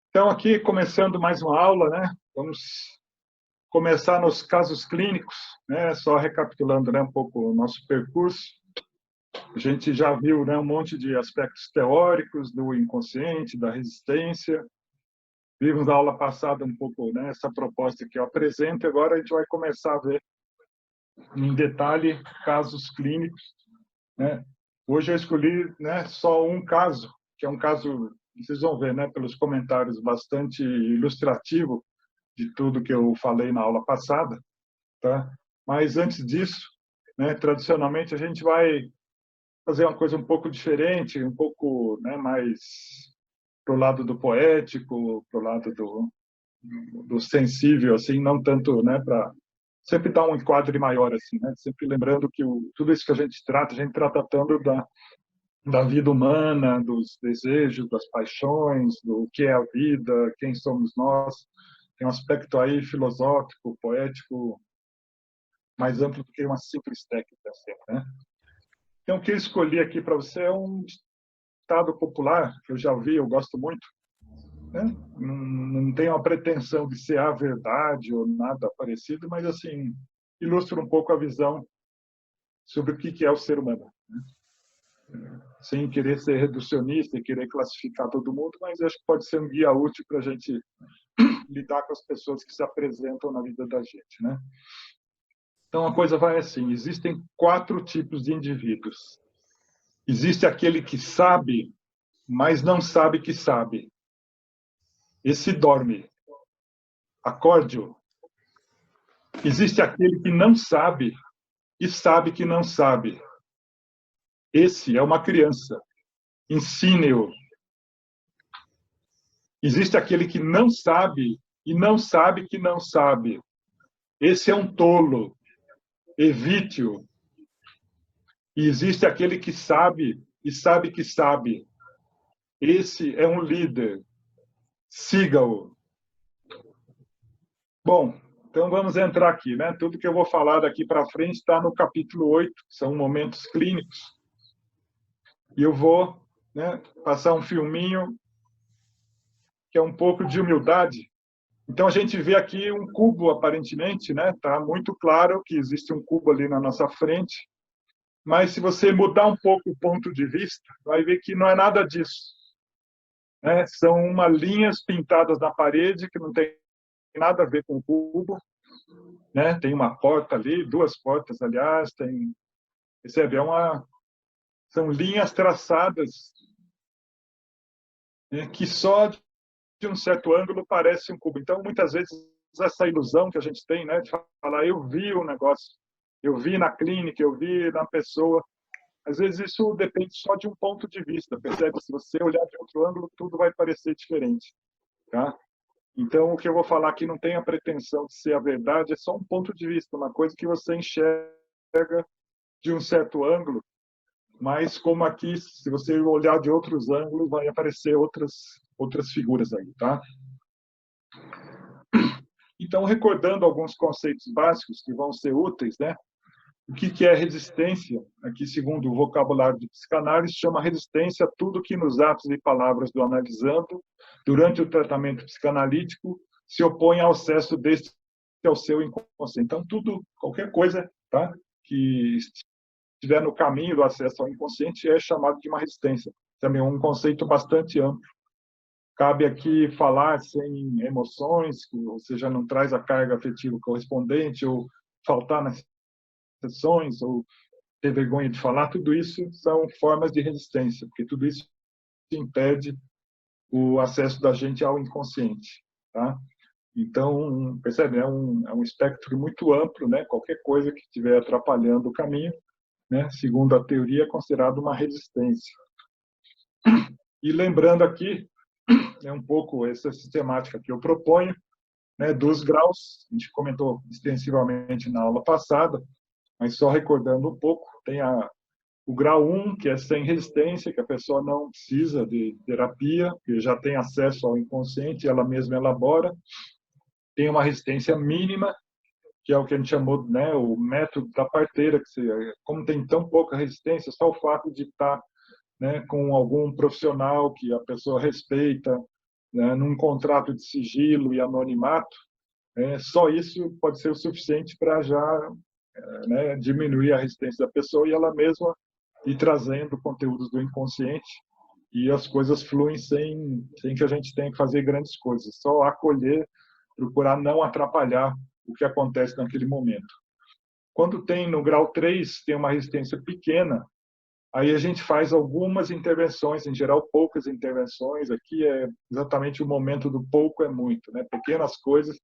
Então, aqui, começando mais uma aula, né? Vamos começar nos casos clínicos, né? Só recapitulando, né, um pouco o nosso percurso. A gente já viu, né, um monte de aspectos teóricos do inconsciente, da resistência. Vimos na aula passada um pouco, né, essa proposta que eu apresento. Agora a gente vai começar a ver em detalhe casos clínicos, né? Hoje eu escolhi, né, só um caso, que é um caso, vocês vão ver, né, pelos comentários, bastante ilustrativo de tudo que eu falei na aula passada, tá? Mas antes disso, né, tradicionalmente a gente vai fazer uma coisa um pouco diferente, um pouco, né, mais pro lado do poético, pro lado do sensível, assim, não tanto, né, para sempre dar um enquadre maior, assim, né? Sempre lembrando que tudo isso que a gente trata tanto da vida humana, dos desejos, das paixões, do que é a vida, quem somos nós. Tem um aspecto aí filosófico, poético, mais amplo do que uma simples técnica, assim, né? Então, o que eu escolhi aqui para você é um ditado popular, que eu já ouvi, eu gosto muito, né? Não tem uma pretensão de ser a verdade ou nada parecido, mas, assim, ilustra um pouco a visão sobre o que é o ser humano, né? Sem querer ser reducionista e querer classificar todo mundo, mas acho que pode ser um guia útil para a gente lidar com as pessoas que se apresentam na vida da gente, né? Então, a coisa vai assim, existem 4 tipos de indivíduos. Existe aquele que sabe, mas não sabe que sabe. Esse dorme. Acorde-o. Existe aquele que não sabe e sabe que não sabe. Esse é uma criança. Ensine-o. Existe aquele que não sabe e não sabe que não sabe. Esse é um tolo. Evite-o. E existe aquele que sabe e sabe que sabe. Esse é um líder. Siga-o. Bom, então vamos entrar aqui, né? Tudo que eu vou falar daqui para frente está no capítulo 8, que são momentos clínicos. E eu vou, né, passar um filminho que é um pouco de humildade. Então a gente vê aqui um cubo aparentemente, né? Tá muito claro que existe um cubo ali na nossa frente, mas se você mudar um pouco o ponto de vista, vai ver que não é nada disso, né? São umas linhas pintadas na parede que não tem nada a ver com o cubo, né? Tem uma porta ali, 2 portas, aliás, tem, percebe? São linhas traçadas, né, que só de um certo ângulo parece um cubo. Então, muitas vezes, essa ilusão que a gente tem, né, de falar, eu vi o negócio, eu vi na clínica, eu vi na pessoa, às vezes isso depende só de um ponto de vista, percebe? Se você olhar de outro ângulo, tudo vai parecer diferente, tá? Então, o que eu vou falar aqui não tem a pretensão de ser a verdade, é só um ponto de vista, uma coisa que você enxerga de um certo ângulo, mas como aqui, se você olhar de outros ângulos, vai aparecer outras figuras aí, tá? Então, recordando alguns conceitos básicos que vão ser úteis, né? O que é resistência? Aqui, segundo o vocabulário de psicanálise, chama resistência a tudo que nos atos e palavras do analisando, durante o tratamento psicanalítico, se opõe ao acesso deste ao seu inconsciente. Então, tudo, qualquer coisa, tá? Que estiver no caminho do acesso ao inconsciente é chamado de uma resistência. Também é um conceito bastante amplo. Cabe aqui falar sem emoções, ou seja, não traz a carga afetiva correspondente, ou faltar nas sessões, ou ter vergonha de falar, tudo isso são formas de resistência, porque tudo isso impede o acesso da gente ao inconsciente, tá? Então, percebe, é um espectro muito amplo, né? Qualquer coisa que estiver atrapalhando o caminho, né? Segundo a teoria, é considerado uma resistência. E lembrando aqui, é um pouco essa sistemática que eu proponho, né, dos graus, a gente comentou extensivamente na aula passada, mas só recordando um pouco, tem o grau 1, que é sem resistência, que a pessoa não precisa de terapia, que já tem acesso ao inconsciente, ela mesma elabora. Tem uma resistência mínima, que é o que a gente chamou, né, o método da parteira, que como tem tão pouca resistência, só o fato de estar, né, com algum profissional que a pessoa respeita, né, num contrato de sigilo e anonimato, só isso pode ser o suficiente para já, né, diminuir a resistência da pessoa e ela mesma ir trazendo conteúdos do inconsciente e as coisas fluem sem que a gente tenha que fazer grandes coisas, só acolher, procurar não atrapalhar o que acontece naquele momento. Quando tem no grau 3, tem uma resistência pequena, aí a gente faz algumas intervenções, em geral poucas intervenções, aqui é exatamente o momento do pouco é muito, né? Pequenas coisas.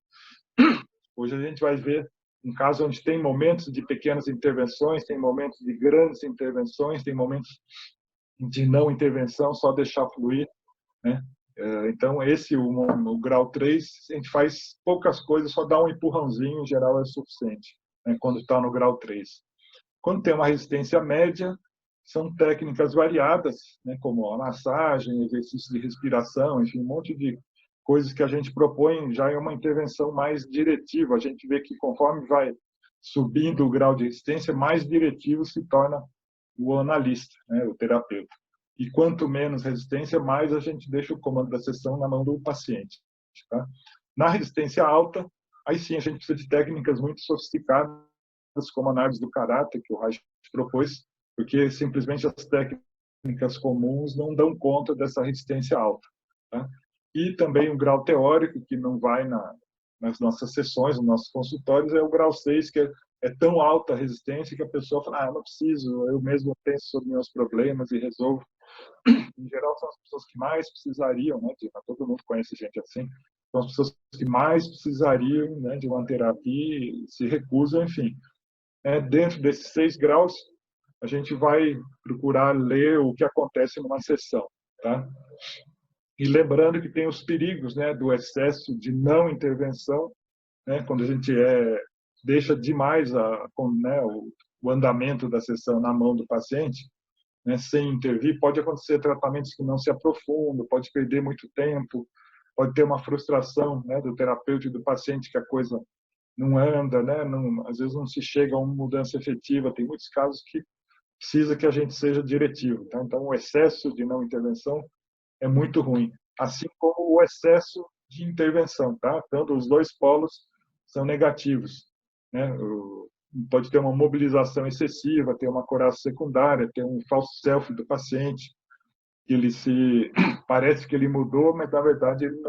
Hoje a gente vai ver um caso onde tem momentos de pequenas intervenções, tem momentos de grandes intervenções, tem momentos de não intervenção, só deixar fluir, né? Então, o grau 3, a gente faz poucas coisas, só dá um empurrãozinho, em geral é suficiente, né, quando está no grau 3. Quando tem uma resistência média, são técnicas variadas, né, como a massagem, exercício de respiração, enfim, um monte de coisas que a gente propõe já é uma intervenção mais diretiva. A gente vê que conforme vai subindo o grau de resistência, mais diretivo se torna o analista, né, o terapeuta. E quanto menos resistência, mais a gente deixa o comando da sessão na mão do paciente. Tá? Na resistência alta, aí sim a gente precisa de técnicas muito sofisticadas, como a análise do caráter, que o Reich propôs, porque simplesmente as técnicas comuns não dão conta dessa resistência alta. Tá? E também o grau teórico, que não vai nas nossas sessões, nos nossos consultórios, é o grau 6, que é tão alta a resistência que a pessoa fala, não preciso, eu mesmo penso sobre meus problemas e resolvo. Em geral, são as pessoas que mais precisariam, né, todo mundo conhece gente assim, são as pessoas que mais precisariam, né, de uma terapia, se recusam, enfim. Dentro desses 6 graus, a gente vai procurar ler o que acontece numa sessão, tá? E lembrando que tem os perigos, né, do excesso de não intervenção, né, quando a gente deixa demais né, o andamento da sessão na mão do paciente, né, sem intervir, pode acontecer tratamentos que não se aprofundam, pode perder muito tempo, pode ter uma frustração, né, do terapeuta e do paciente que a coisa não anda, né, às vezes não se chega a uma mudança efetiva. Tem muitos casos que precisa que a gente seja diretivo. Tá? Então, o excesso de não intervenção é muito ruim, assim como o excesso de intervenção. Tá? Tanto os dois polos são negativos. Né? Pode ter uma mobilização excessiva, ter uma coraça secundária, ter um falso self do paciente, que ele parece que ele mudou, mas na verdade ele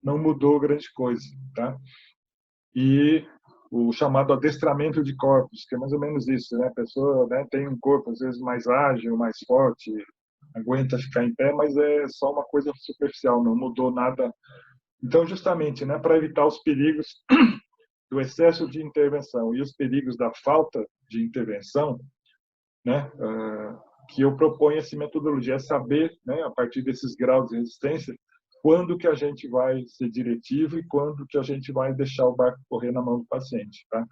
não mudou grande coisa, tá? E o chamado adestramento de corpos, que é mais ou menos isso, né? A pessoa, né, tem um corpo às vezes mais ágil, mais forte, aguenta ficar em pé, mas é só uma coisa superficial, não mudou nada. Então, justamente, né, para evitar os perigos do excesso de intervenção e os perigos da falta de intervenção, né, que eu proponho essa metodologia, é saber, né, a partir desses graus de resistência, quando que a gente vai ser diretivo e quando que a gente vai deixar o barco correr na mão do paciente. Tá?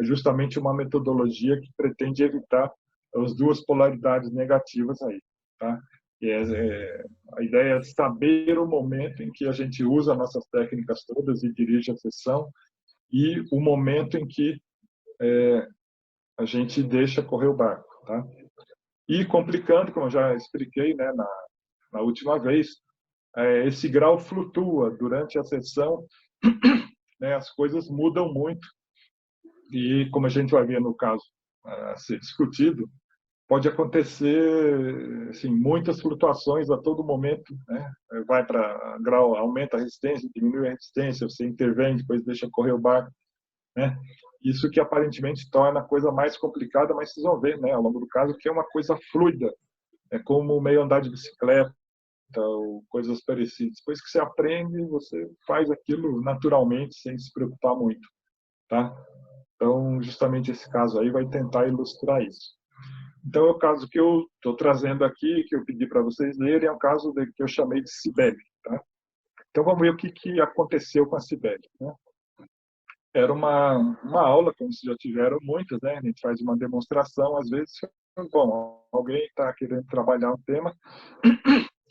É justamente uma metodologia que pretende evitar as duas polaridades negativas aí. Tá? A ideia é saber o momento em que a gente usa nossas técnicas todas e dirige a sessão e o momento em que a gente deixa correr o barco. Tá? E complicando, como eu já expliquei, né, na última vez, esse grau flutua durante a sessão, né, as coisas mudam muito e, como a gente vai ver no caso a ser discutido, pode acontecer assim, muitas flutuações a todo momento, né? Vai para grau, aumenta a resistência, diminui a resistência, você intervém, depois deixa correr o barco, né? Isso que aparentemente torna a coisa mais complicada, mas vocês vão ver, né, ao longo do caso, que é uma coisa fluida, é como meio andar de bicicleta ou coisas parecidas. Depois que você aprende, você faz aquilo naturalmente, sem se preocupar muito, tá? Então, justamente esse caso aí vai tentar ilustrar isso. Então, é o caso que eu estou trazendo aqui, que eu pedi para vocês lerem, é o caso que eu chamei de Cibele. Tá? Então, vamos ver o que aconteceu com a Cibele. Né? Era uma aula, como vocês já tiveram muitas, né? A gente faz uma demonstração, às vezes, bom, alguém está querendo trabalhar um tema,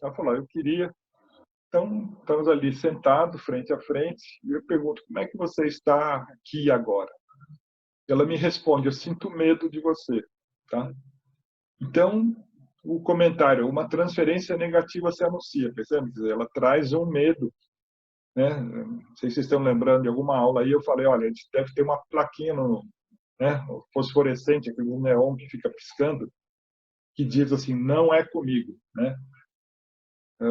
ela falou, eu queria. Então, estamos ali sentados, frente a frente, e eu pergunto, como é que você está aqui agora? Ela me responde, eu sinto medo de você. Tá? Então, o comentário, uma transferência negativa se anuncia, percebe? Quer dizer, ela traz um medo, né? Não sei se vocês estão lembrando de alguma aula aí, eu falei, olha, a gente deve ter uma plaquinha no, né, fosforescente, aquele neon que fica piscando, que diz assim, não é comigo, né?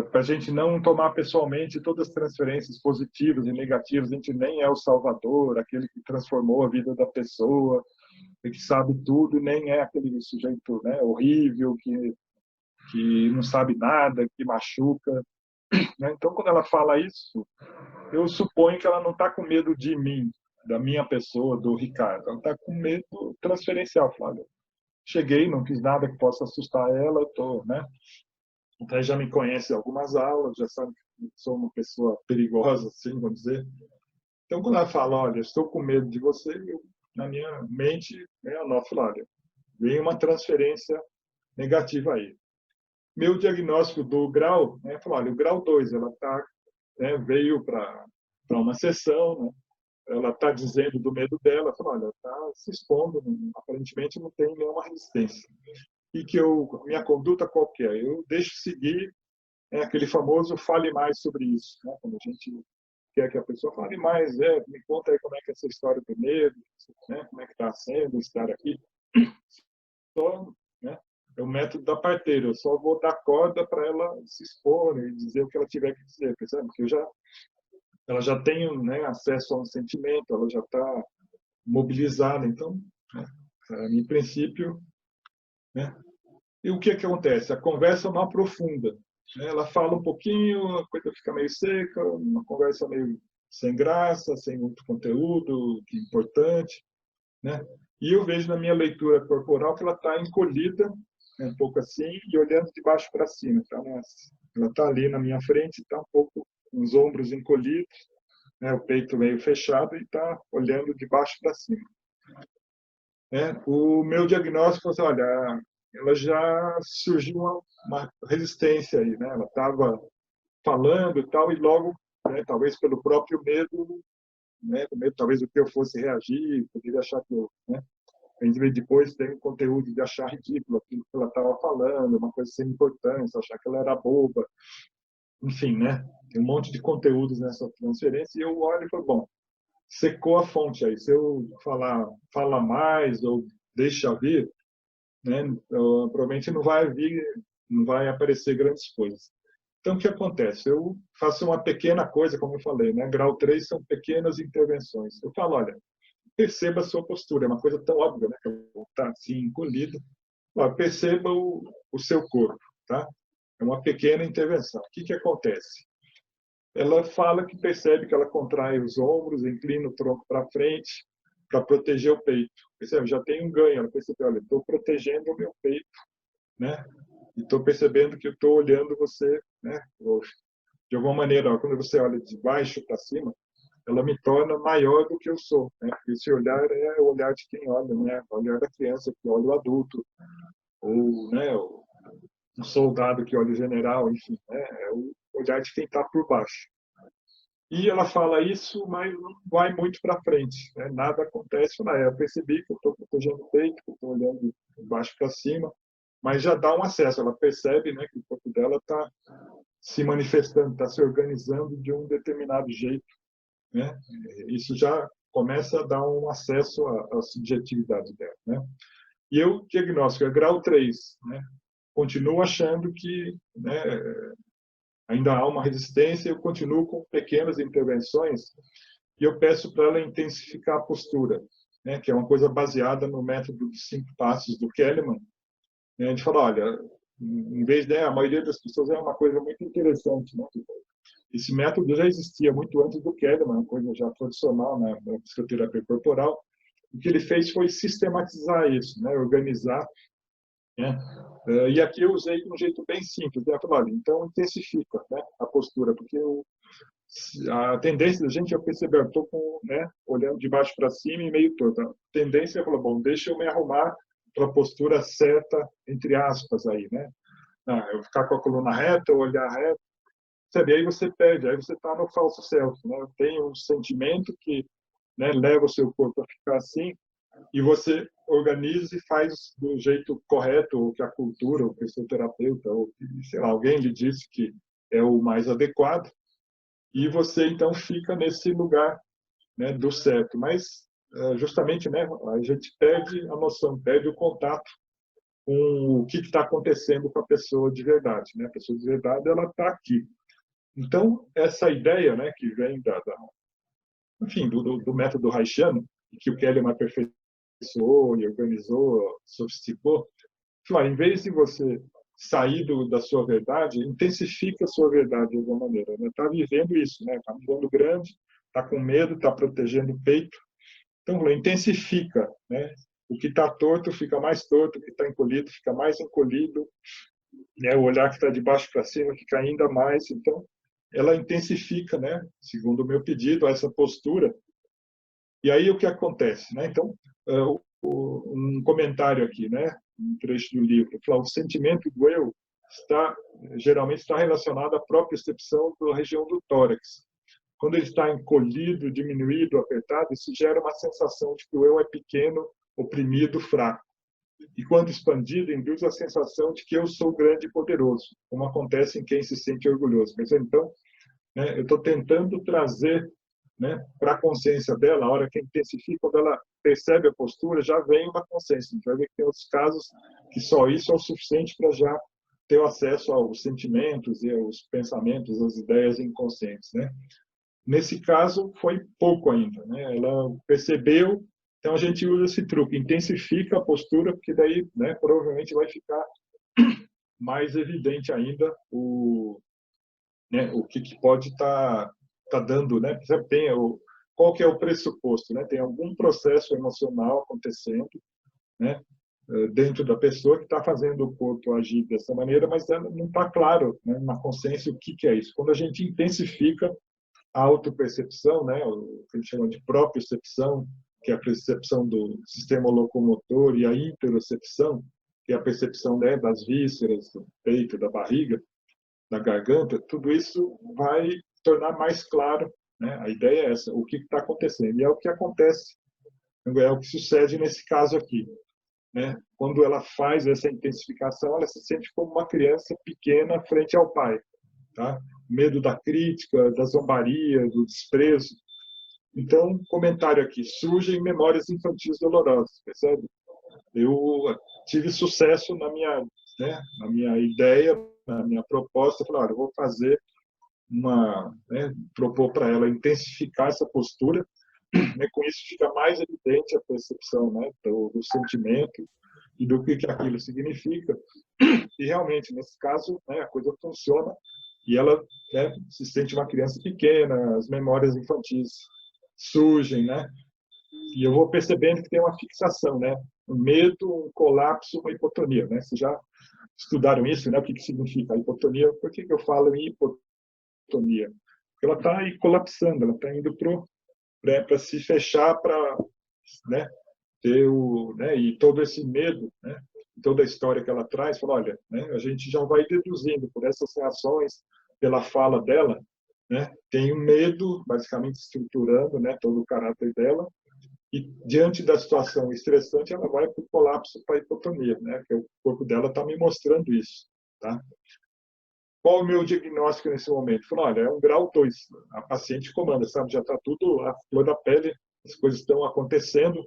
Para a gente não tomar pessoalmente todas as transferências positivas e negativas, a gente nem é o salvador, aquele que transformou a vida da pessoa, que sabe tudo, nem é aquele sujeito, né, horrível, que não sabe nada, que machuca, né? Então, quando ela fala isso, eu suponho que ela não está com medo de mim, da minha pessoa, do Ricardo. Ela está com medo transferencial. Olha, cheguei, não fiz nada que possa assustar ela, estou, né? Então, já me conhece algumas aulas, já sabe que sou uma pessoa perigosa, assim, vamos dizer. Então, quando ela fala, olha, estou com medo de você, eu, na minha mente, né, eu anoto, olha, vem uma transferência negativa aí. Meu diagnóstico do grau, né, falou, olha, o grau 2, ela tá, né, veio para uma sessão, né, ela está dizendo do medo dela, falou, olha, está se expondo, aparentemente não tem nenhuma resistência. E que minha conduta qualquer, eu deixo seguir, né, aquele famoso fale mais sobre isso, né, quando a gente quer que a pessoa fale mais, me conta aí como é que é essa história do medo, né, como é que está sendo estar aqui. Só, né, é o método da parteira, eu só vou dar corda para ela se expor e dizer o que ela tiver que dizer, percebe? Porque ela já tem, né, acesso a um sentimento, ela já está mobilizada, então, né, em princípio, né? E o que acontece? A conversa não aprofunda, né? Ela fala um pouquinho, a coisa fica meio seca, uma conversa meio sem graça, sem muito conteúdo que é importante, né? E eu vejo na minha leitura corporal que ela está encolhida, né, um pouco assim, e olhando de baixo para cima. Tá, né? Ela está ali na minha frente, está um pouco com os ombros encolhidos, né, o peito meio fechado e está olhando de baixo para cima. O meu diagnóstico, olha, ela já surgiu uma resistência aí, né? Ela estava falando e tal, e logo, né, talvez pelo próprio medo, né, com medo talvez do que eu fosse reagir, poderia achar que eu, né, a gente vê depois tem um conteúdo de achar ridículo aquilo que ela estava falando, uma coisa sem importância, achar que ela era boba, enfim, né? Tem um monte de conteúdos nessa transferência e eu olho e falo, bom, secou a fonte aí. Se eu fala mais ou deixa vir, né, provavelmente não vai vir, não vai aparecer grandes coisas. Então, o que acontece? Eu faço uma pequena coisa, como eu falei, né? Grau 3 são pequenas intervenções. Eu falo, olha, perceba a sua postura, é uma coisa tão óbvia, né? Que eu estou assim, encolhido. Olha, perceba o seu corpo, tá? É uma pequena intervenção. O que acontece? Ela fala que percebe que ela contrai os ombros, inclina o tronco para frente para proteger o peito. Percebe? Já tem um ganho. Ela percebe, olha, estou protegendo o meu peito, né? E estou percebendo que estou olhando você, né? De alguma maneira, ó, quando você olha de baixo para cima, ela me torna maior do que eu sou, né? Porque esse olhar é o olhar de quem olha, né? O olhar da criança que olha o adulto, ou, né? Um soldado que olha o general, enfim, né? É o olhar de quem está por baixo. E ela fala isso, mas não vai muito para frente, né? Nada acontece. Eu percebi que eu estou protegendo o peito, que eu estou olhando de baixo para cima, mas já dá um acesso. Ela percebe, né, que o corpo dela está se manifestando, está se organizando de um determinado jeito, né? Isso já começa a dar um acesso à subjetividade dela, né? E eu diagnóstico é grau 3, né? Continuo achando que, né, ainda há uma resistência, eu continuo com pequenas intervenções e eu peço para ela intensificar a postura, né, que é uma coisa baseada no método dos 5 passos do Kahneman. Né, a gente fala, olha, em vez de, a maioria das pessoas é uma coisa muito interessante, né? Esse método já existia muito antes do Kahneman, uma coisa já tradicional na psicoterapia corporal. O que ele fez foi sistematizar isso, né, organizar, né? E aqui eu usei de um jeito bem simples, né? Falei, olha, então intensifica, né, a postura, porque a tendência da gente é perceber, eu estou né, olhando de baixo para cima e meio torto. A tendência é falar, bom, deixa eu me arrumar para a postura certa, entre aspas, aí, né? Eu ficar com a coluna reta, olhar reto, sabe? Aí você perde, aí você está no falso self, né? Tem um sentimento que, né, leva o seu corpo a ficar assim, e você organiza e faz do jeito correto, ou que a cultura, ou que o seu terapeuta, ou que, sei lá, alguém lhe disse que é o mais adequado, e você então fica nesse lugar, né, do certo. Mas justamente, né, a gente perde a noção, perde o contato com o que está acontecendo com a pessoa de verdade, né? A pessoa de verdade, ela está aqui. Então, essa ideia, né, que vem enfim, do método Reichiano, que o Kellerman aperfeiçoou e organizou, sofisticou, em vez de você sair da sua verdade, intensifica a sua verdade de alguma maneira. Está, né? Vivendo isso, né? Está vivendo grande, está com medo, está protegendo o peito. Então, intensifica, né? O que está torto fica mais torto, o que está encolhido fica mais encolhido, né? O olhar que está de baixo para cima fica ainda mais. Então, ela intensifica, né? Segundo o meu pedido, essa postura. E aí o que acontece, né? Então, um comentário aqui, né? Um trecho do livro, fala, o sentimento do eu geralmente está relacionado à própria percepção da região do tórax. Quando ele está encolhido, diminuído, apertado, isso gera uma sensação de que o eu é pequeno, oprimido, fraco. E quando expandido, induz a sensação de que eu sou grande e poderoso, como acontece em quem se sente orgulhoso. Mas então, né, eu estou tentando trazer, né, para a consciência dela, a hora que intensifica, quando ela percebe a postura, já vem uma consciência. A gente vai ver que tem outros casos que só isso é o suficiente para já ter o acesso aos sentimentos e aos pensamentos, às ideias inconscientes, né? Nesse caso, foi pouco ainda, né? Ela percebeu, então a gente usa esse truque, intensifica a postura, porque daí, né, provavelmente vai ficar mais evidente ainda né, o que pode estar dando, né? Tem qual que é o pressuposto, né? Tem algum processo emocional acontecendo, né, dentro da pessoa que está fazendo o corpo agir dessa maneira, mas não está claro, né, na consciência o que é isso. Quando a gente intensifica a autopercepção, né, o que a gente chama de propriocepção, que é a percepção do sistema locomotor, e a interocepção, que é a percepção, né, das vísceras, do peito, da barriga, da garganta, tudo isso vai tornar mais claro, né? A ideia é essa, o que está acontecendo. E é o que acontece, é o que sucede nesse caso aqui, né? Quando ela faz essa intensificação, ela se sente como uma criança pequena frente ao pai, tá? Medo da crítica, da zombaria, do desprezo. Então, comentário aqui, surgem memórias infantis dolorosas, percebe? Eu tive sucesso né, na minha ideia, na minha proposta, falei, olha, eu vou fazer né, propor para ela intensificar essa postura, né, com isso fica mais evidente a percepção, né, do sentimento e do que aquilo significa. E realmente, nesse caso, né, a coisa funciona e ela, né, se sente uma criança pequena, as memórias infantis surgem, né? E eu vou percebendo que tem uma fixação, né? Um medo, um colapso, uma hipotonia, né? Vocês já estudaram isso, né? O que significa a hipotonia? Por que eu falo em hipotonia? Porque ela está aí colapsando, ela está indo para se fechar, para, né, ter né, e todo esse medo, né, toda a história que ela traz, fala, olha, né, a gente já vai deduzindo por essas reações, pela fala dela, né, tem um medo, basicamente estruturando, né, todo o caráter dela, e diante da situação estressante, ela vai para o colapso, para a hipotonia, né, que o corpo dela está me mostrando isso, tá? Qual o meu diagnóstico nesse momento? Falei, olha, é um grau 2. A paciente comanda, sabe? Já está tudo a flor da pele, as coisas estão acontecendo.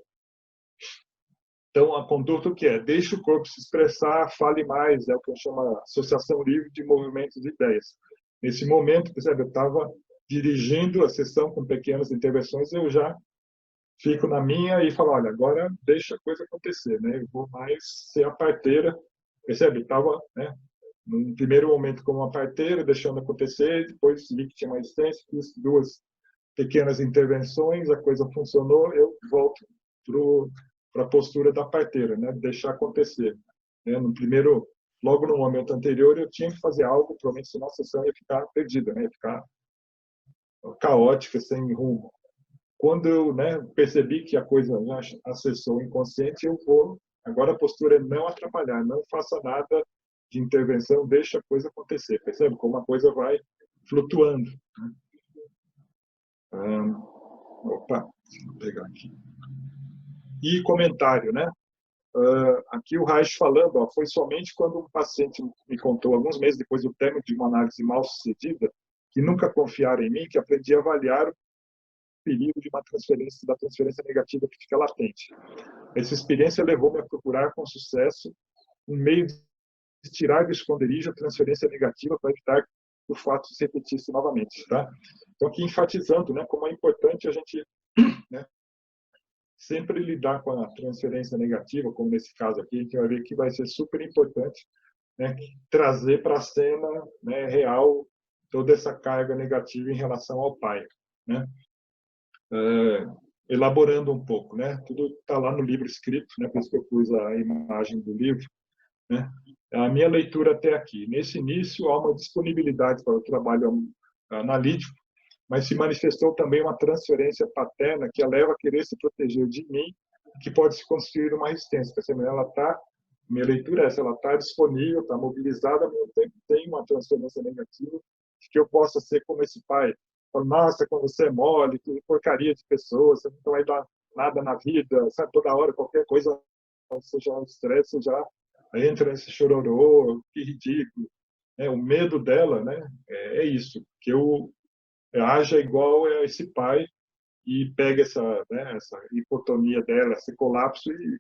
Então, a conduta o que é? Deixe o corpo se expressar, fale mais, é o que eu chamo de associação livre de movimentos e ideias. Nesse momento, percebe, eu estava dirigindo a sessão com pequenas intervenções, eu já fico na minha e falo, olha, agora deixa a coisa acontecer, né? Eu vou mais ser a parteira, percebe? Estava, né, num primeiro momento como uma parteira, deixando acontecer, depois vi que tinha mais distância, fiz 2 pequenas intervenções, a coisa funcionou, eu volto para a postura da parteira, né? Deixar acontecer. Né? No primeiro, logo no momento anterior, eu tinha que fazer algo, provavelmente senão a sessão ia ficar perdida, né? Ia ficar caótica, sem rumo. Quando eu, né, percebi que a coisa já acessou o inconsciente, eu vou. Agora a postura é não atrapalhar, não faça nada de intervenção, deixa a coisa acontecer. Percebe como a coisa vai flutuando. Opa, deixa eu pegar aqui. E comentário, né? Aqui o Reich falando, ó, foi somente quando um paciente me contou, alguns meses depois do término de uma análise mal sucedida, que nunca confiaram em mim, que aprendi a avaliar o perigo de uma transferência, da transferência negativa que fica latente. Essa experiência levou-me a procurar com sucesso um meio de tirar do esconderijo a transferência negativa para evitar que o fato se repetisse novamente, tá? Então, aqui enfatizando, né, como é importante a gente, né, sempre lidar com a transferência negativa, como nesse caso aqui, a gente vai ver que vai ser super importante, né, trazer para a cena, né, real toda essa carga negativa em relação ao pai, né? Elaborando um pouco, né? Tudo está lá no livro escrito, né? Por isso que eu pus a imagem do livro, né? A minha leitura até aqui. Nesse início, há uma disponibilidade para o trabalho analítico, mas se manifestou também uma transferência paterna que a leva a querer se proteger de mim, que pode se construir uma resistência. Ela está, minha leitura é essa, ela está disponível, está mobilizada, ao mesmo tempo tem uma transferência negativa, que eu possa ser como esse pai. Nossa, quando você é mole, que porcaria de pessoa, você não vai dar nada na vida, sabe, toda hora, qualquer coisa, você já estresse, você já entra nesse chororô, que ridículo. O medo dela, né, é isso, que eu haja igual a esse pai e pega essa, né, essa hipotonia dela, esse colapso e,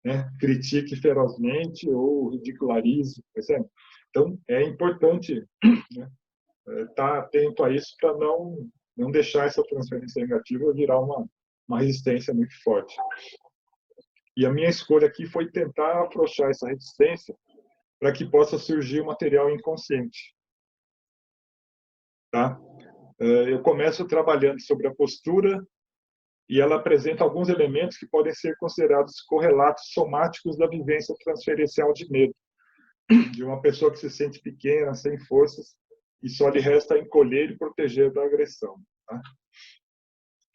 né, critique ferozmente ou ridicularize, percebe? Então, é importante, né, estar atento a isso para não deixar essa transferência negativa virar uma resistência muito forte. E a minha escolha aqui foi tentar afrouxar essa resistência para que possa surgir o material inconsciente. Tá? Eu começo trabalhando sobre a postura e ela apresenta alguns elementos que podem ser considerados correlatos somáticos da vivência transferencial de medo, de uma pessoa que se sente pequena, sem forças, e só lhe resta encolher e proteger da agressão. Tá?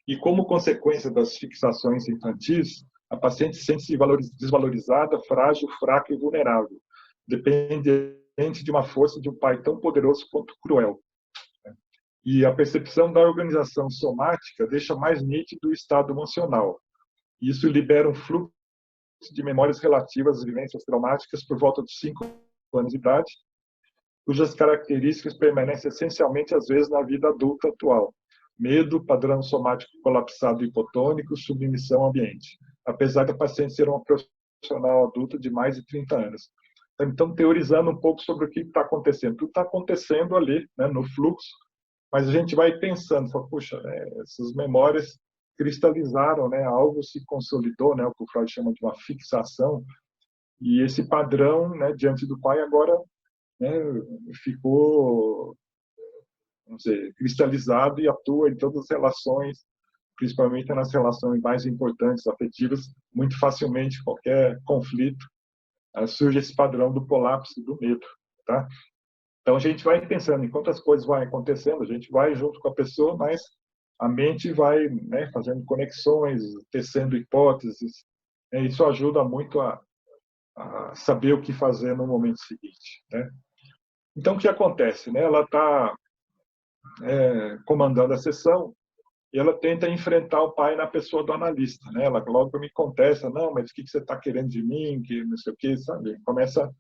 E como consequência das fixações infantis, a paciente sente-se desvalorizada, frágil, fraca e vulnerável, dependente de uma força de um pai tão poderoso quanto cruel. E a percepção da organização somática deixa mais nítido o estado emocional. Isso libera um fluxo de memórias relativas às vivências traumáticas por volta dos 5 anos de idade, cujas características permanecem essencialmente, às vezes, na vida adulta atual. Medo, padrão somático colapsado hipotônico, submissão ao ambiente. Apesar da paciente ser uma profissional adulta de mais de 30 anos. Então, teorizando um pouco sobre o que está acontecendo. Tudo está acontecendo ali, né, no fluxo, mas a gente vai pensando, fala, puxa, né, essas memórias cristalizaram, né, algo se consolidou, né, o que o Freud chama de uma fixação, e esse padrão, né, diante do pai agora, né, ficou, vamos dizer, cristalizado e atua em todas as relações, principalmente nas relações mais importantes, afetivas, muito facilmente qualquer conflito surge esse padrão do colapso do medo, tá? Então, a gente vai pensando, enquanto as coisas vão acontecendo, a gente vai junto com a pessoa, mas a mente vai, né, fazendo conexões, tecendo hipóteses. Isso ajuda muito a saber o que fazer no momento seguinte, né? Então, o que acontece? Né? Ela está comandando a sessão e ela tenta enfrentar o pai na pessoa do analista. Né? Ela logo me contesta, não, mas o que você está querendo de mim? Que não sei o que, sabe? Começa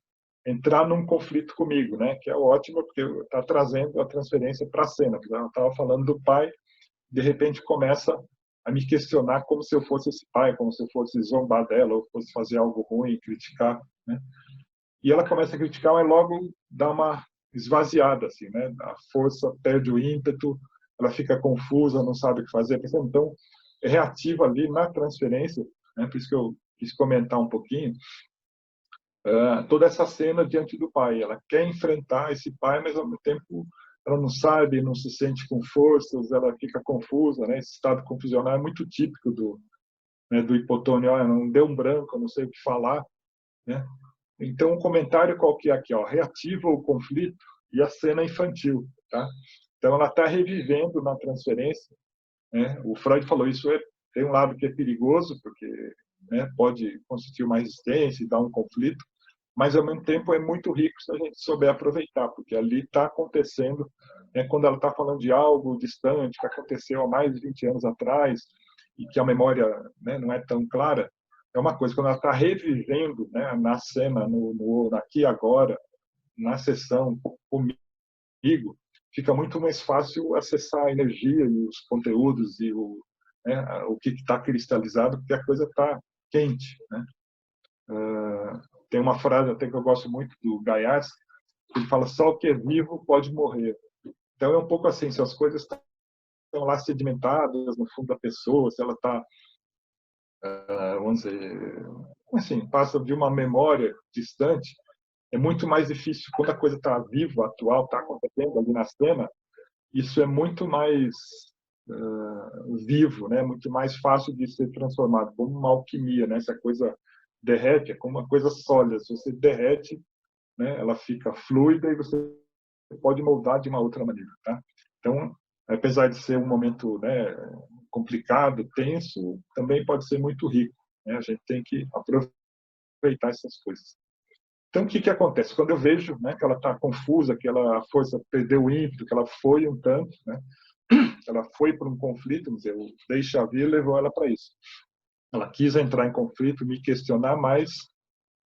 entrar num conflito comigo, né? Que é ótimo porque está trazendo a transferência para a cena. Ela estava falando do pai, de repente começa a me questionar como se eu fosse esse pai, como se eu fosse zombar dela ou fosse fazer algo ruim, criticar, né? E ela começa a criticar, mas logo dá uma esvaziada, assim, né? A força perde o ímpeto, ela fica confusa, não sabe o que fazer. Então, é reativa ali na transferência, né? Por isso que eu quis comentar um pouquinho, toda essa cena diante do pai. Ela quer enfrentar esse pai, mas ao mesmo tempo ela não sabe, não se sente com forças, ela fica confusa, né? Esse estado confusional é muito típico do hipotônio. Não deu um branco, não sei o que falar, né? Então, um comentário qual que é aqui, ó, reativa o conflito e a cena infantil, tá? Então, ela está revivendo na transferência, né? O Freud falou isso tem um lado que é perigoso, porque, né, pode constituir uma resistência e dar um conflito, mas ao mesmo tempo é muito rico se a gente souber aproveitar, porque ali está acontecendo, né, quando ela está falando de algo distante, que aconteceu há mais de 20 anos atrás, e que a memória, né, não é tão clara, é uma coisa. Quando ela está revivendo, né, na cena, no aqui e agora, na sessão comigo, fica muito mais fácil acessar a energia e os conteúdos e né, o que está cristalizado, porque a coisa está quente, né? Tem uma frase até que eu gosto muito do Gaiás, que ele fala: só o que é vivo pode morrer. Então é um pouco assim, se as coisas estão lá sedimentadas no fundo da pessoa, se ela está, vamos dizer, assim, passa de uma memória distante, é muito mais difícil quando a coisa está viva, atual, está acontecendo ali na cena. Isso é muito mais vivo, né? Muito mais fácil de ser transformado, como uma alquimia, né? Se a coisa derrete, é como uma coisa sólida. Se você derrete, né, ela fica fluida e você pode moldar de uma outra maneira, tá? Então, apesar de ser um momento, né, complicado, tenso, também pode ser muito rico, né? A gente tem que aproveitar essas coisas. Então, o que acontece? Quando eu vejo, né, que ela está confusa, que a força perdeu o ímpeto, que ela foi um tanto, né, ela foi para um conflito, mas eu dei Xavier e levou ela para isso. Ela quis entrar em conflito, me questionar, mas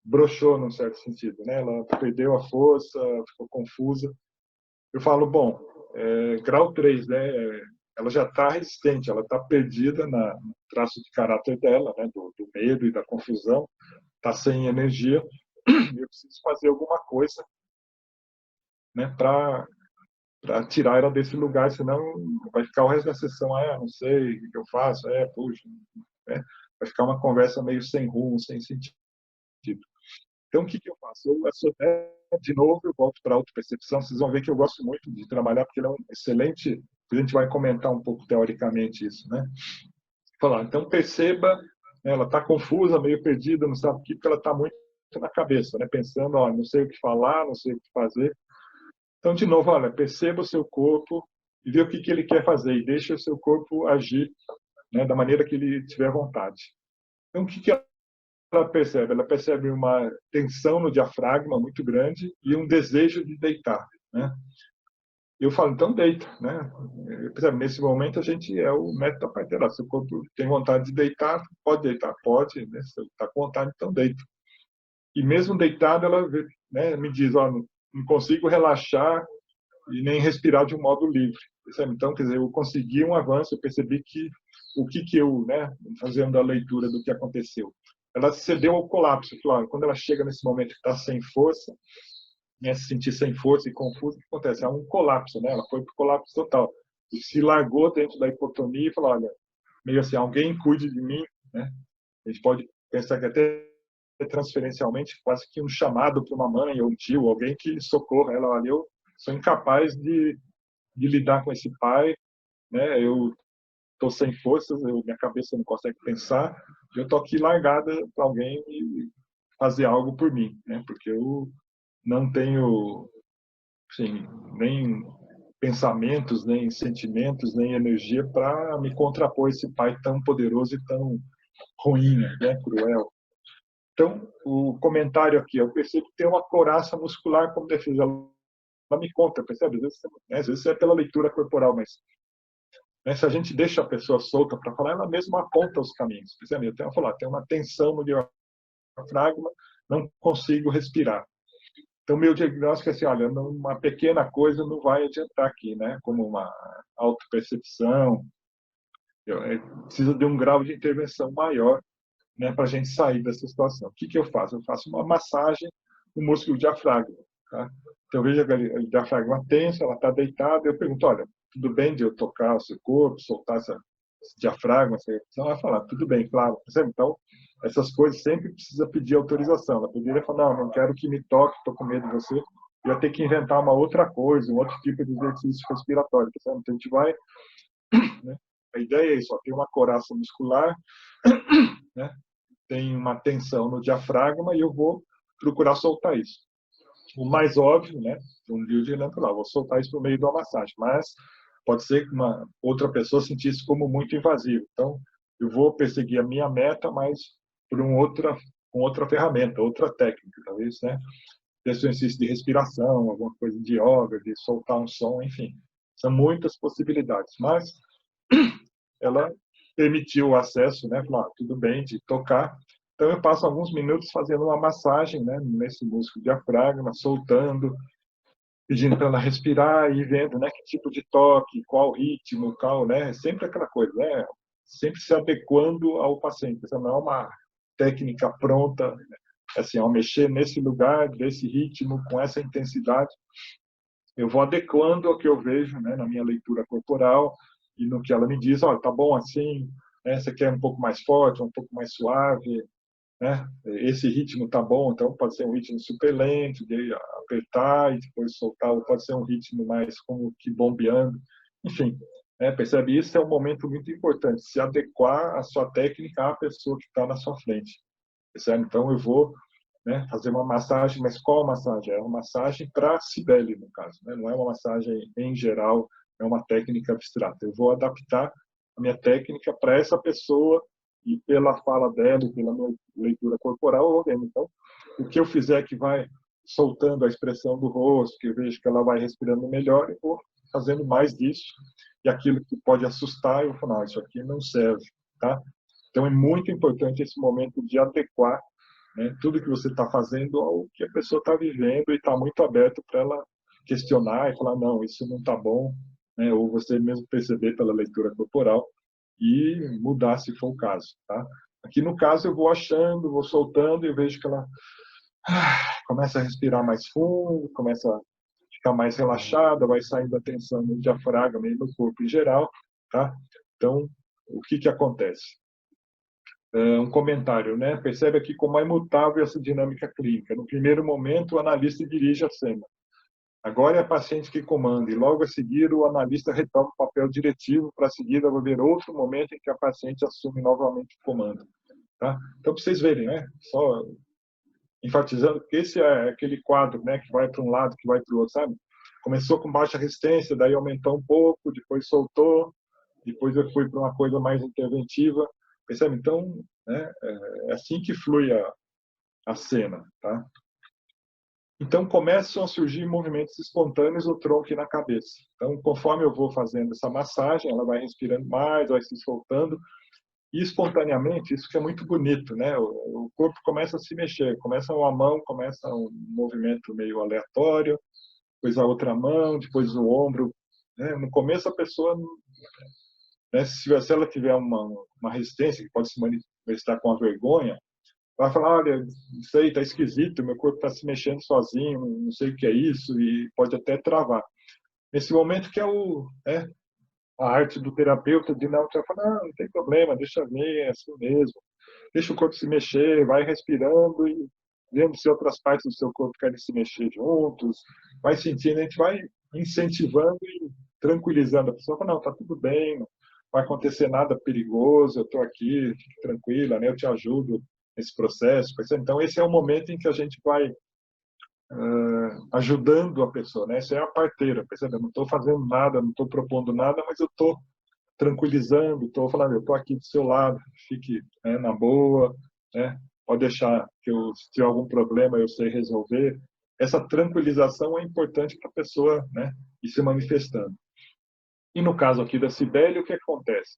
broxou num certo sentido, né? Ela perdeu a força, ficou confusa. Eu falo, bom, grau 3, né? Ela já está resistente, ela está perdida no traço de caráter dela, né? Do medo e da confusão, está sem energia. Eu preciso fazer alguma coisa, né? Para tirar ela desse lugar, senão vai ficar o resto da sessão, não sei o que eu faço, puxa, né? Vai ficar uma conversa meio sem rumo, sem sentido. Então, o que eu faço? De novo, eu volto para a autopercepção. Vocês vão ver que eu gosto muito de trabalhar, porque ele é um excelente. A gente vai comentar um pouco teoricamente isso, né? Falar, então perceba, né, ela está confusa, meio perdida, não sabe o que, porque ela está muito na cabeça, né? Pensando, não sei o que falar, não sei o que fazer. Então, de novo, olha, perceba o seu corpo e vê o que ele quer fazer e deixa o seu corpo agir, né, da maneira que ele tiver vontade. Então, o que ela percebe? Ela percebe uma tensão no diafragma muito grande e um desejo de deitar, né? Eu falo, então deita, né? Nesse momento a gente é o método da parteira. Se o corpo tem vontade de deitar, pode deitar, pode, né? Se está com vontade, então deita. E mesmo deitada, ela, né, me diz, não consigo relaxar e nem respirar de um modo livre. Percebe? Então, quer dizer, eu consegui um avanço, eu percebi que o que eu, né, fazendo a leitura do que aconteceu, ela cedeu ao colapso. Claro, quando ela chega nesse momento que está sem força, né, se sentir sem força e confusa, o que acontece? Há um colapso, né? Ela foi para o colapso total. E se largou dentro da hipotonia e falou, olha, meio assim, alguém cuide de mim, né? A gente pode pensar que até transferencialmente, quase que um chamado para uma mãe ou um tio, alguém que socorra ela. Olha, eu sou incapaz de lidar com esse pai, né? Eu estou sem forças, minha cabeça não consegue pensar, eu estou aqui largada para alguém fazer algo por mim, né? Porque eu não tenho, assim, nem pensamentos, nem sentimentos, nem energia para me contrapor a esse pai tão poderoso e tão ruim, né? Cruel. Então, o comentário aqui, eu percebo que tem uma couraça muscular como defesa. Ela me conta, percebe? Às vezes é pela leitura corporal, mas, né, se a gente deixa a pessoa solta para falar, ela mesma aponta os caminhos. Percebe? Eu tenho que falar, tem uma tensão no diafragma, não consigo respirar. Então, meu diagnóstico é assim, olha, uma pequena coisa não vai adiantar aqui, né? Como uma autopercepção, precisa de um grau de intervenção maior, né, para a gente sair dessa situação. O que eu faço? Eu faço uma massagem no músculo diafragma. Tá? Então, eu vejo a diafragma tensa, ela está deitada, eu pergunto, olha, tudo bem de eu tocar o seu corpo, soltar esse diafragma? Ela vai falar, tudo bem, claro. Então, essas coisas sempre precisa pedir autorização. Ela poderia falar, não quero que me toque, estou com medo de você. Eu ia ter que inventar uma outra coisa, um outro tipo de exercício respiratório. Então, a gente vai... Né? A ideia é isso, tem uma coraça muscular, né? Tem uma tensão no diafragma e eu vou procurar soltar isso. O mais óbvio, né? Um dia de natural, vou soltar isso por meio de uma massagem, mas pode ser que uma outra pessoa sentisse isso como muito invasivo. Então, eu vou perseguir a minha meta, mas por com outra ferramenta, outra técnica, talvez, né? Esse exercício de respiração, alguma coisa de yoga, de soltar um som, enfim. São muitas possibilidades, mas ela permitiu o acesso, né? Falou, tudo bem, de tocar. Então, eu passo alguns minutos fazendo uma massagem, né, nesse músculo diafragma, soltando, pedindo para ela respirar e vendo, né, que tipo de toque, qual ritmo, qual, né, sempre aquela coisa, né, sempre se adequando ao paciente. Essa não é uma técnica pronta, né? Assim, ao mexer nesse lugar, desse ritmo, com essa intensidade, eu vou adequando ao que eu vejo, né, na minha leitura corporal e no que ela me diz, olha, tá bom assim, né, você quer um pouco mais forte, um pouco mais suave, né? Esse ritmo tá bom, então pode ser um ritmo super lento, de apertar e depois soltar, ou pode ser um ritmo mais como que bombeando, enfim, né? Percebe? Isso é um momento muito importante, se adequar a sua técnica à pessoa que está na sua frente, percebe? Então eu vou, né, fazer uma massagem, mas qual massagem? É uma massagem para Cibele, no caso, né? Não é uma massagem em geral, é uma técnica abstrata. Eu vou adaptar a minha técnica para essa pessoa e pela fala dela e pela minha leitura corporal, eu vou vendo. Então, o que eu fizer que vai soltando a expressão do rosto, que eu vejo que ela vai respirando melhor, eu vou fazendo mais disso. E aquilo que pode assustar, eu vou falar, não, isso aqui não serve, tá? Então, é muito importante esse momento de adequar, né, tudo que você está fazendo ao que a pessoa está vivendo e está muito aberto para ela questionar e falar, não, isso não está bom, né, ou você mesmo perceber pela leitura corporal e mudar se for o caso. Tá? Aqui no caso eu vou achando, vou soltando e eu vejo que ela começa a respirar mais fundo, começa a ficar mais relaxada, vai saindo a tensão no diafragma e no corpo em geral. Tá? Então, o que, que acontece? Um comentário, né? Percebe aqui como é imutável essa dinâmica clínica. No primeiro momento, o analista dirige a cena. Agora é a paciente que comanda e logo a seguir o analista retoma o papel diretivo para seguir haver outro momento em que a paciente assume novamente o comando. Tá? Então, para vocês verem, né? Só enfatizando que esse é aquele quadro, né? Que vai para um lado, que vai para o outro, sabe? Começou com baixa resistência, daí aumentou um pouco, depois soltou, depois eu fui para uma coisa mais interventiva. Percebe? Então, né, é assim que flui a cena. Tá? Então, começam a surgir movimentos espontâneos no tronco e na cabeça. Então, conforme eu vou fazendo essa massagem, ela vai respirando mais, vai se soltando, e espontaneamente, isso que é muito bonito, né? O corpo começa a se mexer, começa uma mão, começa um movimento meio aleatório, depois a outra mão, depois o ombro. Né? No começo, a pessoa, né, se ela tiver uma resistência, que pode se manifestar com a vergonha, vai falar, olha, isso aí está esquisito, meu corpo está se mexendo sozinho, não sei o que é isso, e pode até travar. Nesse momento que é né, a arte do terapeuta de não falar, não tem problema, deixa ver, é assim mesmo. Deixa o corpo se mexer, vai respirando e vendo se outras partes do seu corpo querem se mexer juntos, vai sentindo, a gente vai incentivando e tranquilizando a pessoa, fala, não, tá tudo bem, não vai acontecer nada perigoso, eu estou aqui, fique tranquila, né, eu te ajudo nesse processo. Então, esse é o momento em que a gente vai ajudando a pessoa, né? Essa é a parteira, percebe? Eu não estou fazendo nada, não estou propondo nada, mas eu estou tranquilizando, estou falando, eu estou aqui do seu lado, fique, né, na boa, né? Pode deixar que se tiver algum problema eu sei resolver. Essa tranquilização é importante para a pessoa, né, ir se manifestando. E no caso aqui da Cibele, o que acontece?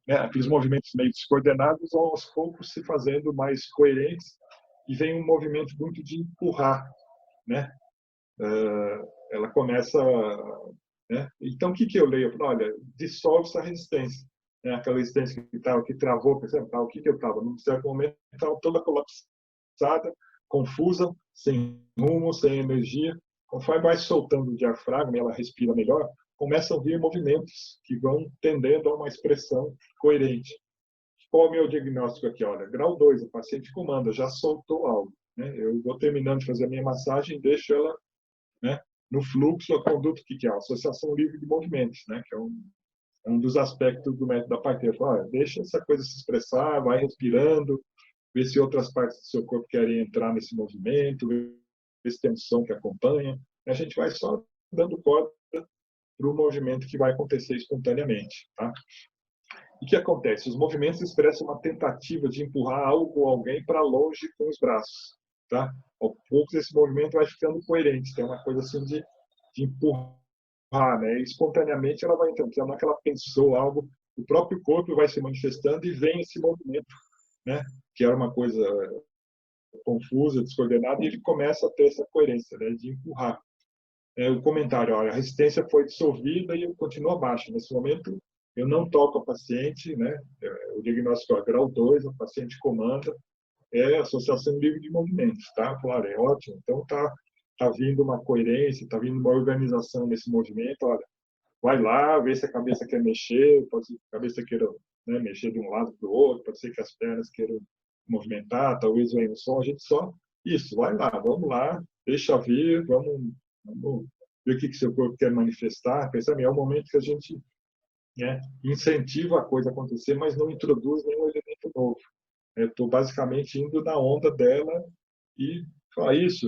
Né, aqueles movimentos meio descoordenados vão aos poucos se fazendo mais coerentes e vem um movimento muito de empurrar, né? Ela começa, né? Então o que que eu leio? Eu falo, olha, dissolve essa resistência, né? Aquela resistência que travou, por exemplo, o que que eu estava? Num certo momento estava toda colapsada, confusa, sem rumo, sem energia. Conforme vai soltando o diafragma, ela respira melhor, começam a vir movimentos que vão tendendo a uma expressão coerente. Qual é o meu diagnóstico aqui? Olha, grau 2, o paciente comanda, já soltou algo. Né? Eu vou terminando de fazer a minha massagem, deixo ela, né, no fluxo, a conduta, que é a associação livre de movimentos, né, que é um dos aspectos do método da parteira. Olha, deixa essa coisa se expressar, vai respirando, vê se outras partes do seu corpo querem entrar nesse movimento, vê se tem um som que acompanha. A gente vai só dando corda para o movimento que vai acontecer espontaneamente. Tá? E o que acontece? Os movimentos expressam uma tentativa de empurrar algo ou alguém para longe com os braços. Tá? Ao pouco, esse movimento vai ficando coerente. Tem uma coisa assim de empurrar, né? E espontaneamente ela vai entrando. Então, não é que ela pensou algo, o próprio corpo vai se manifestando e vem esse movimento né, que era uma coisa confusa, descoordenada, e ele começa a ter essa coerência, né, de empurrar. O comentário, olha, a resistência foi dissolvida e continua baixa. Nesse momento, eu não toco a paciente, né, o diagnóstico é grau 2, a paciente comanda, é associação livre de movimentos, tá? Claro, é ótimo. Então, tá vindo uma coerência, tá vindo uma organização nesse movimento, olha, vai lá, vê se a cabeça quer mexer, pode ser que a cabeça queira, né, mexer de um lado para o outro, pode ser que as pernas queiram movimentar, talvez venha o som, a gente só, isso, vai lá, vamos lá, deixa vir, vamos ver o que seu corpo quer manifestar, percebe? É o momento que a gente, né, incentiva a coisa a acontecer, mas não introduz nenhum elemento novo. Estou basicamente indo na onda dela e fala isso,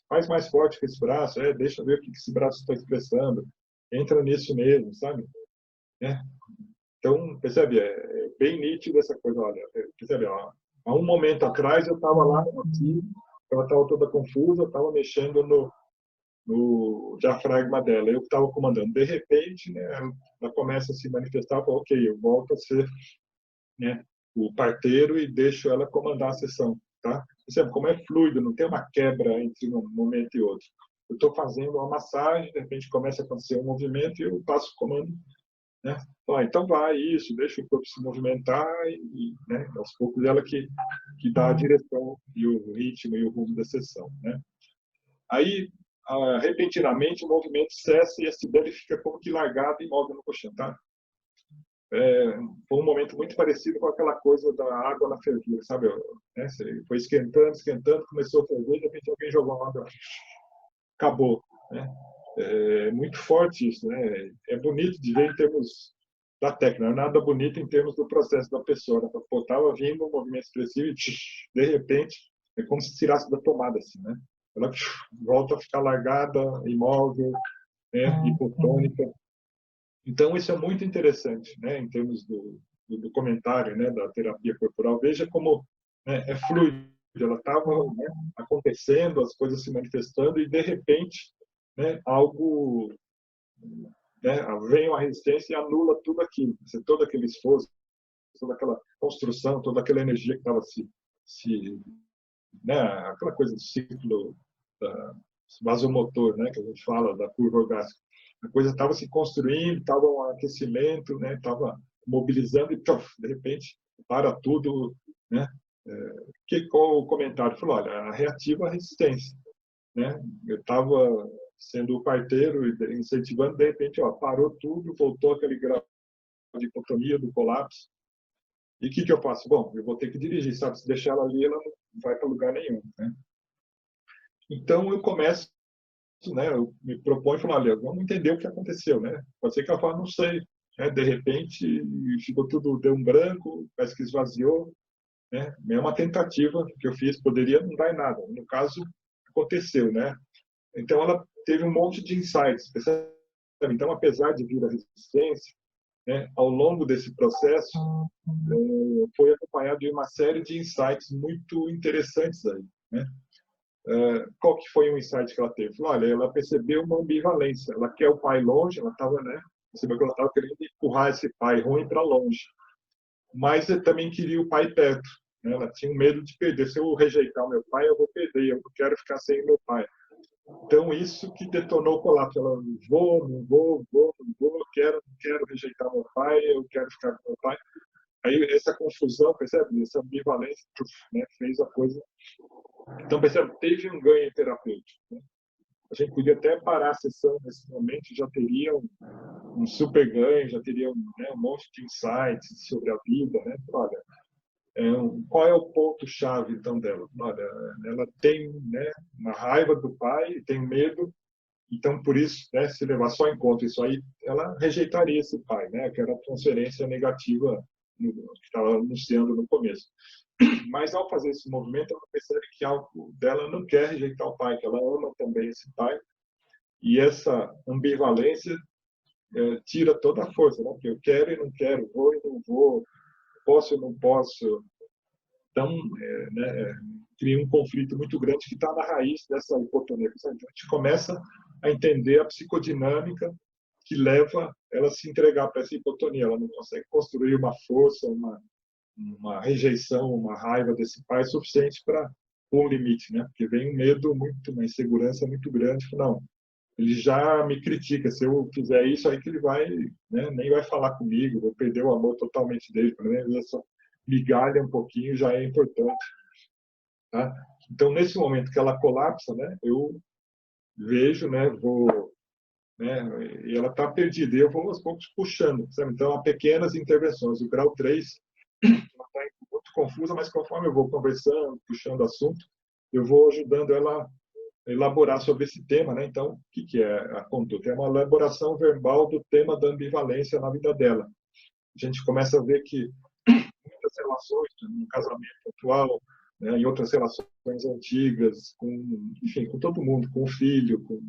faz mais forte com esse braço, deixa ver o que esse braço está expressando, entra nisso mesmo, sabe? É. Então, percebe, é bem nítido essa coisa, olha, percebe, ó, há um momento atrás eu estava lá aqui, ela estava toda confusa, eu estava mexendo no diafragma dela, eu estava comandando. De repente, né, ela começa a se manifestar, fala, ok, eu volto a ser, né, o parteiro e deixo ela comandar a sessão, tá? Percebe como é fluido, não tem uma quebra entre um momento e outro. Eu estou fazendo uma massagem, de repente começa a acontecer um movimento e eu passo o comando, né? Então vai isso, deixa o corpo se movimentar e, né, aos poucos ela que dá a direção e o ritmo e o rumo da sessão, né? Aí, repentinamente, o movimento cessa e a Cibele fica como que largada e imóvel no colchão, tá? Foi um momento muito parecido com aquela coisa da água na fervura, sabe? Né? Foi esquentando, esquentando, começou a ferver, de repente alguém jogou uma água, acabou, né? É muito forte isso, né? É bonito de ver em termos da técnica, não é nada bonito em termos do processo da pessoa. Né? Pô, tava vindo um movimento expressivo e, de repente, é como se tirasse da tomada, assim, né? Ela volta a ficar largada, imóvel, né? Hipotônica. Então, isso é muito interessante, né? Em termos do comentário, né? Da terapia corporal. Veja como, né, é fluido. Ela estava, né, acontecendo, as coisas se manifestando e, de repente, né, algo, né, vem uma resistência e anula tudo aquilo, todo aquele esforço, toda aquela construção, toda aquela energia que estava né, aquela coisa do ciclo da vasomotor, né, que a gente fala da curva orgástica. A coisa estava se construindo, estava um aquecimento, né, estava mobilizando e, de repente, para tudo, né? Qual o comentário? Falou, olha, a reativa à resistência, né? Eu estava sendo o parteiro e incentivando, de repente, ó, parou tudo, voltou aquele grau de hipotonia, do colapso. E o que eu faço? Bom, eu vou ter que dirigir, sabe? Se deixar ela ali, ela não vai para lugar nenhum, né? Então, eu começo, né? Eu me proponho e falo, olha, vamos entender o que aconteceu, né? Pode ser que ela fale, não sei. Né? De repente, ficou tudo, deu um branco, parece que esvaziou. Né? É uma tentativa que eu fiz, poderia não dar em nada. No caso, aconteceu, né? Então, ela teve um monte de insights. Percebe? Então, apesar de vir a resistência, né, ao longo desse processo, foi acompanhado de uma série de insights muito interessantes aí, né? Qual que foi o insight que ela teve? Olha, ela percebeu uma ambivalência. Ela quer o pai longe, ela estava, né? Percebeu que ela estava querendo empurrar esse pai ruim para longe, mas ela também queria o pai perto. Né? Ela tinha medo de perder. Se eu rejeitar o meu pai, eu vou perder. Eu não quero ficar sem o meu pai. Então, isso que detonou o colapso. Ela, não vou, não vou, não vou, não quero rejeitar meu pai, eu quero ficar com meu pai. Aí, essa confusão, percebe? Essa ambivalência, né, fez a coisa. Então, percebe? Teve um ganho terapêutico. Né? A gente podia até parar a sessão nesse momento, já teria um super ganho, já teria né, um monte de insights sobre a vida. Né? Olha, qual é o ponto-chave, então, dela? Olha, ela tem, né, uma raiva do pai, tem medo, então, por isso, né, se levar só em conta isso aí, ela rejeitaria esse pai, né, que era a transferência negativa que estava anunciando no começo. Mas, ao fazer esse movimento, ela percebe que algo dela não quer rejeitar o pai, que ela ama também esse pai, e essa ambivalência tira toda a força, né, porque eu quero e não quero, vou e não vou, posso e não posso. Então, cria um conflito muito grande que está na raiz dessa hipotonia. Então, a gente começa a entender a psicodinâmica que leva ela a se entregar para essa hipotonia. Ela não consegue construir uma força, uma rejeição, uma raiva desse pai suficiente para pôr um limite, né? Porque vem um medo muito, uma insegurança muito grande. Não, ele já me critica. Se eu fizer isso, aí que ele vai, né, nem vai falar comigo, vou perder o amor totalmente dele. Pelo menos essa migalha um pouquinho já é importante, tá? Então, nesse momento que ela colapsa, né, eu vejo, né, vou, né, e ela está perdida, e eu vou aos poucos puxando, sabe? Então, há pequenas intervenções. O grau 3, ela está muito confusa, mas conforme eu vou conversando, puxando assunto, eu vou ajudando ela a elaborar sobre esse tema, né? Então, o que é a conduta? É uma elaboração verbal do tema da ambivalência na vida dela. A gente começa a ver que muitas relações, no casamento atual, né, em outras relações antigas, enfim, com todo mundo, com o filho, com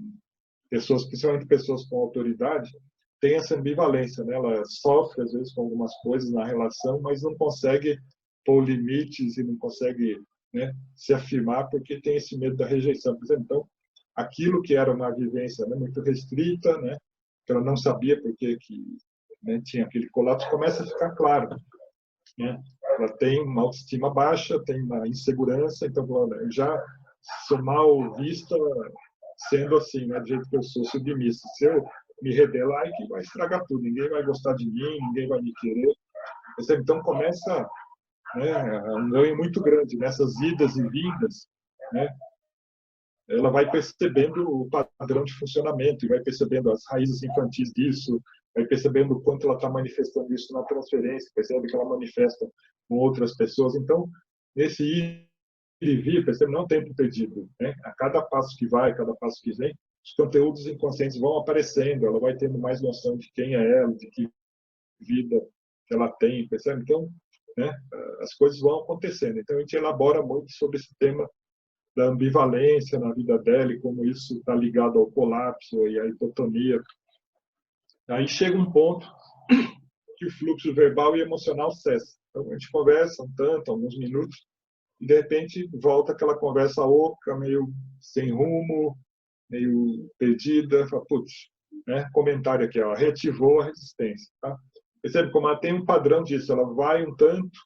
pessoas, principalmente pessoas com autoridade, tem essa ambivalência, né? Ela sofre às vezes com algumas coisas na relação, mas não consegue pôr limites e não consegue, né, se afirmar porque tem esse medo da rejeição. Por exemplo, então, aquilo que era uma vivência, né, muito restrita, né, que ela não sabia porque que, né, tinha aquele colapso, começa a ficar claro, né? Ela tem uma autoestima baixa, tem uma insegurança, então eu já sou mal vista sendo assim, né, do jeito que eu sou, submissa. Se eu me rebelar, aí que vai estragar tudo. Ninguém vai gostar de mim, ninguém vai me querer. Então começa, né, um ganho muito grande nessas idas e vindas, né? Ela vai percebendo o padrão de funcionamento e vai percebendo as raízes infantis disso, vai percebendo o quanto ela está manifestando isso na transferência, percebe que ela manifesta com outras pessoas. Então, nesse ir e vir, percebe, não é um tempo perdido, né? A cada passo que vai, a cada passo que vem, os conteúdos inconscientes vão aparecendo, ela vai tendo mais noção de quem é ela, de que vida que ela tem, percebe? Então, né, as coisas vão acontecendo. Então, a gente elabora muito sobre esse tema da ambivalência na vida dela e como isso está ligado ao colapso e à hipotonia. Aí chega um ponto que o fluxo verbal e emocional cessa. Então, a gente conversa um tanto, alguns minutos, e de repente volta aquela conversa oca, meio sem rumo, meio perdida. Fala, putz, né? Comentário aqui, ó, reativou a resistência. Tá? Percebe como ela tem um padrão disso, ela vai um tanto,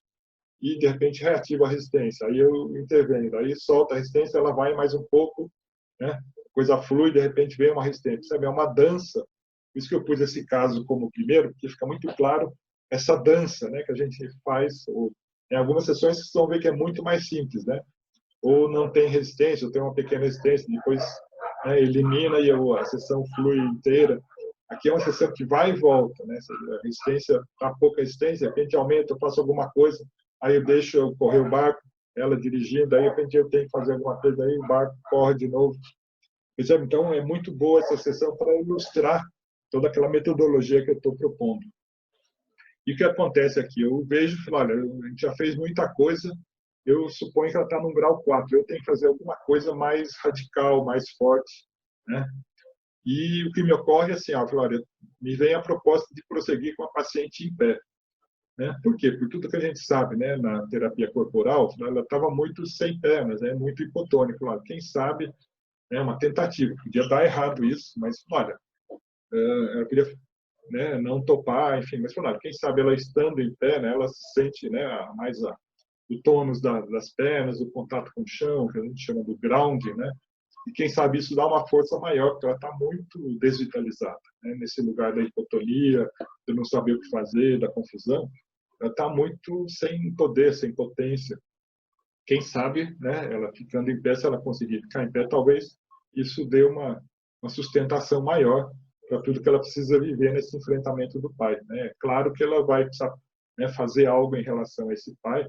e de repente reativa a resistência. Aí eu intervenho, aí solta a resistência, ela vai mais um pouco, né? A coisa flui, de repente vem uma resistência. Sabe? É uma dança. Por isso que eu pus esse caso como primeiro, porque fica muito claro essa dança, né, que a gente faz. Ou, em algumas sessões vocês vão ver que é muito mais simples, né? Ou não tem resistência, ou tem uma pequena resistência, depois, né, elimina e a sessão flui inteira. Aqui é uma sessão que vai e volta, né? A resistência, tá pouca resistência, de repente aumenta, eu faço alguma coisa, aí eu deixo eu correr o barco, ela dirigindo, aí de repente eu tenho que fazer alguma coisa, aí o barco corre de novo. Percebe? Então, é muito boa essa sessão para ilustrar toda aquela metodologia que eu estou propondo. E o que acontece aqui? Eu vejo, olha, a gente já fez muita coisa, eu suponho que ela está no grau 4, eu tenho que fazer alguma coisa mais radical, mais forte, né? E o que me ocorre é assim, olha, me vem a proposta de prosseguir com a paciente em pé. Né? Por quê? Por tudo que a gente sabe, né, na terapia corporal, ela estava muito sem pernas, né, muito hipotônica. Quem sabe é uma tentativa, podia dar errado isso, mas olha, eu queria, né, não topar, enfim, mas claro, quem sabe ela estando em pé, né, ela se sente, né, mais o tônus das pernas, o contato com o chão, que a gente chama do ground, né, e quem sabe isso dá uma força maior, porque ela está muito desvitalizada, né, nesse lugar da hipotonia, de não saber o que fazer, da confusão, ela está muito sem poder, sem potência. Quem sabe, né, ela ficando em pé, se ela conseguir ficar em pé, talvez isso dê uma sustentação maior para tudo que ela precisa viver nesse enfrentamento do pai. Né? É claro que ela vai precisar, né, fazer algo em relação a esse pai,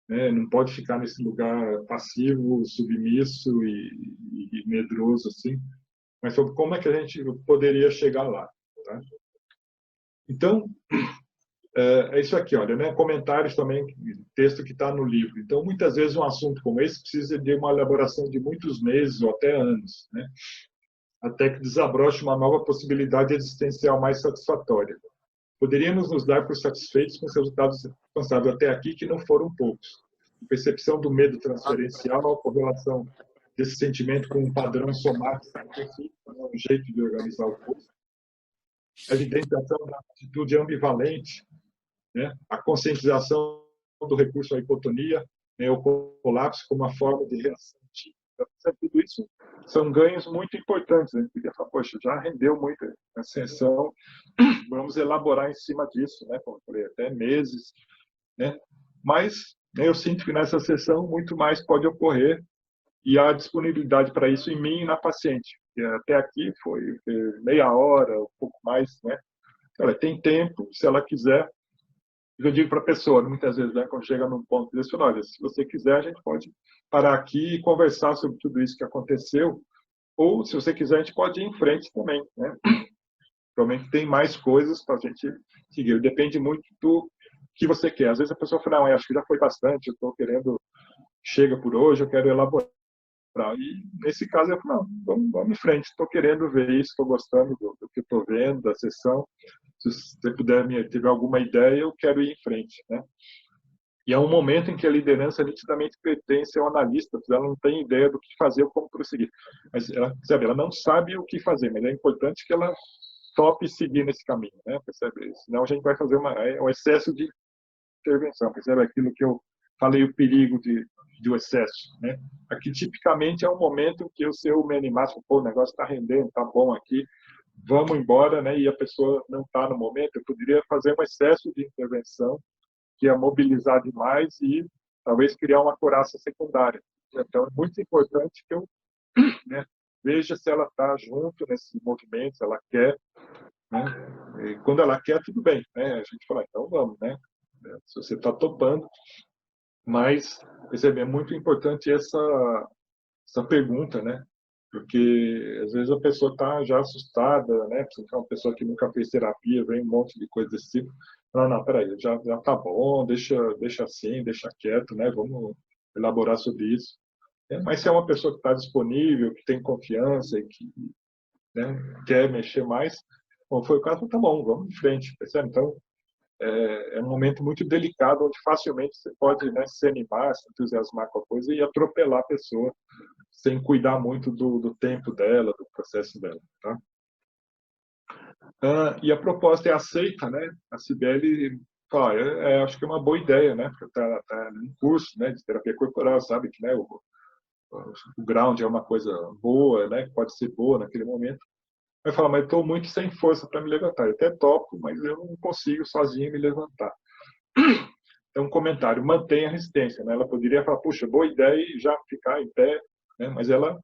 né? Não pode ficar nesse lugar passivo, submisso e medroso assim. Mas sobre como é que a gente poderia chegar lá. Tá? Então, é isso aqui, olha, né? Comentários também, texto que está no livro. Então, muitas vezes um assunto como esse precisa de uma elaboração de muitos meses ou até anos, né? Até que desabroche uma nova possibilidade existencial mais satisfatória. Poderíamos nos dar por satisfeitos com os resultados alcançados até aqui, que não foram poucos. A percepção do medo transferencial, a correlação desse sentimento com um padrão somático, um jeito de organizar o corpo, a evidenciação da atitude ambivalente, né? A conscientização do recurso à hipotonia, né, o colapso como uma forma de reação típica. Então, tudo isso são ganhos muito importantes. A gente podia falar, poxa, já rendeu muito a sessão, vamos elaborar em cima disso, né, como eu falei, até meses, né? Mas né, eu sinto que nessa sessão muito mais pode ocorrer e há disponibilidade para isso em mim e na paciente. E até aqui foi meia hora, um pouco mais, né? Ela tem tempo, se ela quiser. Eu digo para a pessoa, muitas vezes, né, quando chega num ponto desse, olha, se você quiser, a gente pode parar aqui e conversar sobre tudo isso que aconteceu, ou, se você quiser, a gente pode ir em frente também, né? Provavelmente tem mais coisas para a gente seguir. Depende muito do que você quer. Às vezes a pessoa fala, não, eu acho que já foi bastante, eu estou querendo, chega por hoje, eu quero elaborar. E nesse caso eu falo, não, vamos em frente, estou querendo ver isso, estou gostando do que estou vendo, da sessão. Se você puder tiver alguma ideia, eu quero ir em frente, né? E é um momento em que a liderança nitidamente pertence ao analista, ela não tem ideia do que fazer ou como prosseguir. Mas ela, sabe, ela não sabe o que fazer, mas é importante que ela tope seguir nesse caminho, né? Percebe? Senão a gente vai fazer um excesso de intervenção, percebe? Aquilo que eu falei, o perigo de excesso, né? Aqui, tipicamente, é um momento que se eu me animasse, pô, o negócio está rendendo, está bom aqui, vamos embora, né? E a pessoa não está no momento, eu poderia fazer um excesso de intervenção, que ia mobilizar demais e talvez criar uma coraça secundária. Então, é muito importante que eu, né, veja se ela está junto nesse movimento, se ela quer, né? E quando ela quer, tudo bem, né? A gente fala, então vamos, né? Se você está topando, mas percebe, é muito importante essa pergunta, né? Porque às vezes a pessoa está já assustada, né? Se é uma pessoa que nunca fez terapia, vem um monte de coisa desse tipo. Não, não, peraí, já tá bom, deixa assim, deixa quieto, né? Vamos elaborar sobre isso. Mas se é uma pessoa que está disponível, que tem confiança e que, né, quer mexer mais, como foi o caso, tá bom, vamos em frente, percebe? Então, é um momento muito delicado, onde facilmente você pode, né, se animar, se entusiasmar com a coisa e atropelar a pessoa, sem cuidar muito do tempo dela, do processo dela, tá? E a proposta é aceita, né? A Cibele fala, acho que é uma boa ideia, né? Porque tá num curso, né, de terapia corporal, sabe que, né, o ground é uma coisa boa, né? Que pode ser boa naquele momento. Vai falar, mas estou muito sem força para me levantar. Eu até topo, mas eu não consigo sozinho me levantar. Então, um comentário, mantenha a resistência, né? Ela poderia falar, puxa, boa ideia e já ficar em pé, né? Mas ela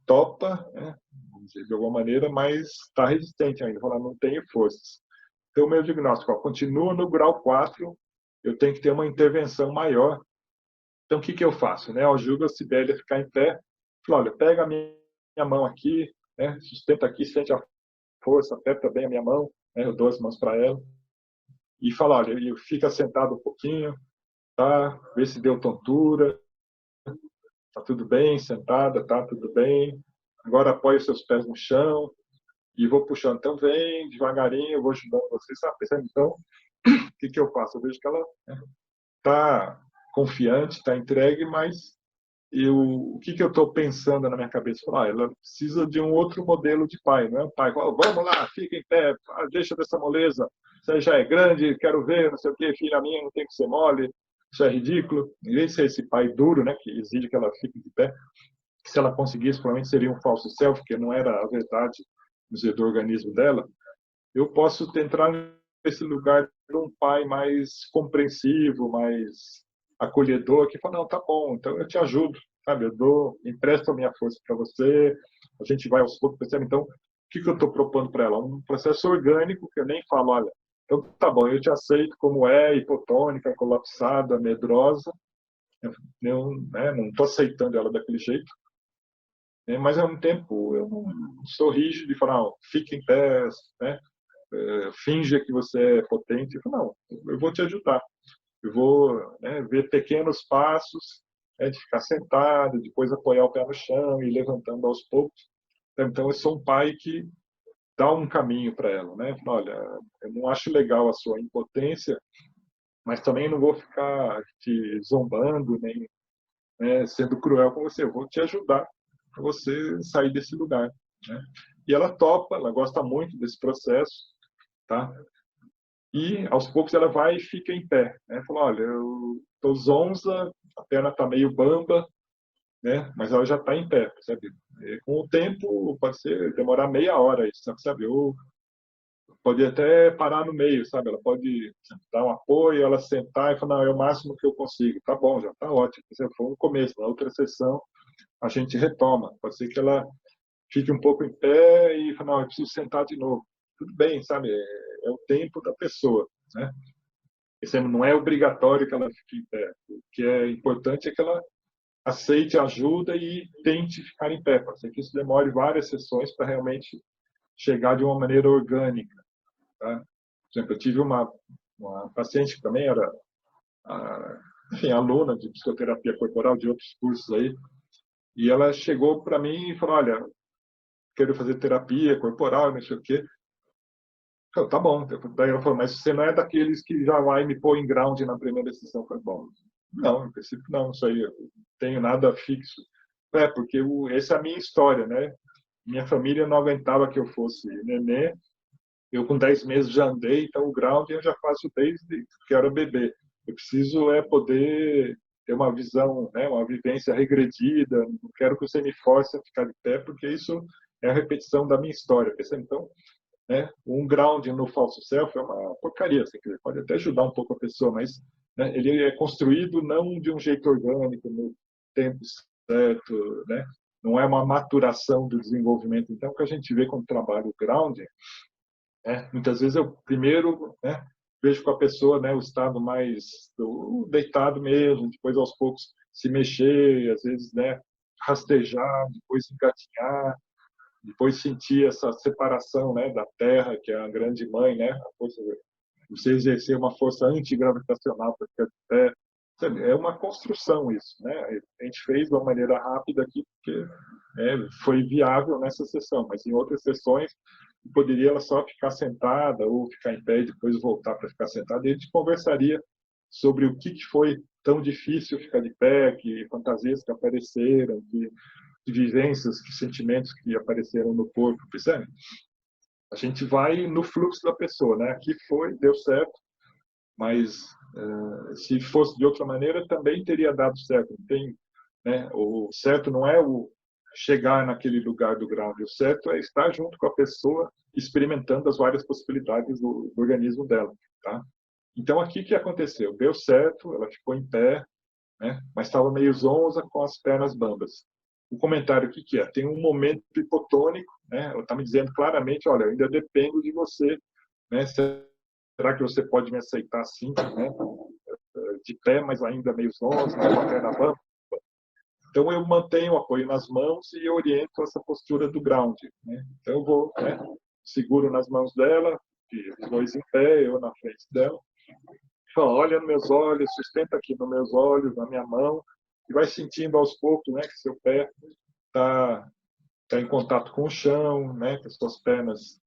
topa, né? Vamos dizer, de alguma maneira, mas está resistente ainda. Fala, não tenho forças. Então, o meu diagnóstico, continua no grau 4, eu tenho que ter uma intervenção maior. Então, o que eu faço? Né? Eu ajudo a Cibele a ficar em pé. Falo, olha, pega a minha mão aqui, né? Sustenta aqui, sente a força, aperta bem a minha mão, né? Eu dou as mãos para ela. E fala, olha, fica sentado um pouquinho, tá? Vê se deu tontura, tá tudo bem, sentada, tá tudo bem. Agora apoie os seus pés no chão e vou puxando. Então vem devagarinho, eu vou ajudando você, sabe? Então, o que eu faço? Eu vejo que ela tá confiante, tá entregue, mas o que eu estou pensando na minha cabeça? Ela precisa de um outro modelo de pai, não é um pai, vamos lá, fica em pé, deixa dessa moleza, você já é grande, quero ver, não sei o que, filha minha, não tem que ser mole, isso é ridículo. Em vez de ser esse pai duro, né, que exige que ela fique de pé, que se ela conseguisse, provavelmente seria um falso self, que não era a verdade, vamos dizer, do organismo dela. Eu posso tentar nesse lugar de um pai mais compreensivo, mais acolhedor, que fala, não, tá bom, então eu te ajudo, sabe? Eu empresto a minha força para você, a gente vai aos poucos, percebe? Então, o que eu estou propondo para ela? Um processo orgânico, que eu nem falo, olha, então tá bom, eu te aceito como hipotônica, colapsada, medrosa, eu não estou aceitando ela daquele jeito, mas ao mesmo tempo eu não sou rígido de falar, fique em pé, né? Finja que você é potente. Não, eu vou te ajudar. Eu vou, né, ver pequenos passos, de ficar sentado, depois apoiar o pé no chão e levantando aos poucos. Então, eu sou um pai que dá um caminho para ela, né? Olha, eu não acho legal a sua impotência, mas também não vou ficar te zombando, nem, né, sendo cruel com você. Eu vou te ajudar para você sair desse lugar, né? E ela topa, ela gosta muito desse processo, tá? e aos poucos ela vai e fica em pé, né? Fala, olha, eu tô zonza, a perna está meio bamba, né? Mas ela já está em pé, sabe? E com o tempo pode ser demorar meia hora, sabe? Ou pode até parar no meio, sabe? Ela pode dar um apoio, ela sentar e falar, não, é o máximo que eu consigo. Tá bom, já tá ótimo. Se for no começo, na outra sessão a gente retoma. Pode ser que ela fique um pouco em pé e fala, não, eu preciso sentar de novo. Tudo bem, sabe? É o tempo da pessoa, né? Isso não é obrigatório que ela fique em pé. O que é importante é que ela aceite ajuda e tente ficar em pé. Pode ser que isso demore várias sessões para realmente chegar de uma maneira orgânica. Tá? Por exemplo, eu tive uma paciente que também era, enfim, aluna de psicoterapia corporal de outros cursos aí, e ela chegou para mim e falou, olha, quero fazer terapia corporal, não sei o quê. Eu, tá bom. Daí ela falou, mas você não é daqueles que já vai me pôr em ground na primeira sessão? Eu falei, bom, não, em princípio não, isso aí, eu não tenho nada fixo. É, porque essa é a minha história, né? Minha família não aguentava que eu fosse nenê. Eu com 10 meses já andei, então o ground eu já faço desde que eu era bebê. Eu preciso poder ter uma visão, né, uma vivência regredida. Não quero que você me force a ficar de pé, porque isso é a repetição da minha história. Então, né, um ground no falso self é uma porcaria. Assim, pode até ajudar um pouco a pessoa, mas né, ele é construído não de um jeito orgânico, no tempo certo, né? Não é uma maturação do desenvolvimento. Então, o que a gente vê quando trabalha o ground, né? Muitas vezes eu primeiro, né, vejo com a pessoa, né, o estado mais deitado mesmo, depois aos poucos se mexer, às vezes, né, rastejar, depois engatinhar, depois sentir essa separação, né, da Terra, que é a grande mãe, né, a força, você exercer uma força antigravitacional para ficar de pé. É uma construção isso, né? A gente fez de uma maneira rápida aqui porque foi viável nessa sessão, mas em outras sessões poderia ela só ficar sentada ou ficar em pé e depois voltar para ficar sentada. E a gente conversaria sobre o que foi tão difícil ficar de pé, que fantasias que apareceram, que vivências, que sentimentos que apareceram no corpo, percebe? A gente vai no fluxo da pessoa, né? Aqui foi, deu certo, mas se fosse de outra maneira também teria dado certo. Tem, né? O certo não é o chegar naquele lugar do ground, o certo é estar junto com a pessoa experimentando as várias possibilidades do organismo dela, tá? Então aqui o que aconteceu? Deu certo, ela ficou em pé, né? Mas estava meio zonza com as pernas bambas. O comentário o que é? Tem um momento hipotônico, né? Ela está me dizendo claramente, olha, eu ainda dependo de você, né? Será que você pode me aceitar assim, né? De pé, mas ainda meio zonzo, com a perna bamba? Então eu mantenho o apoio nas mãos e oriento essa postura do ground, né? Então eu vou, né? Seguro nas mãos dela, os dois em pé, eu na frente dela. Fala, olha nos meus olhos, sustenta aqui nos meus olhos, na minha mão, e vai sentindo aos poucos, né, que seu pé tá em contato com o chão, né, que as suas pernas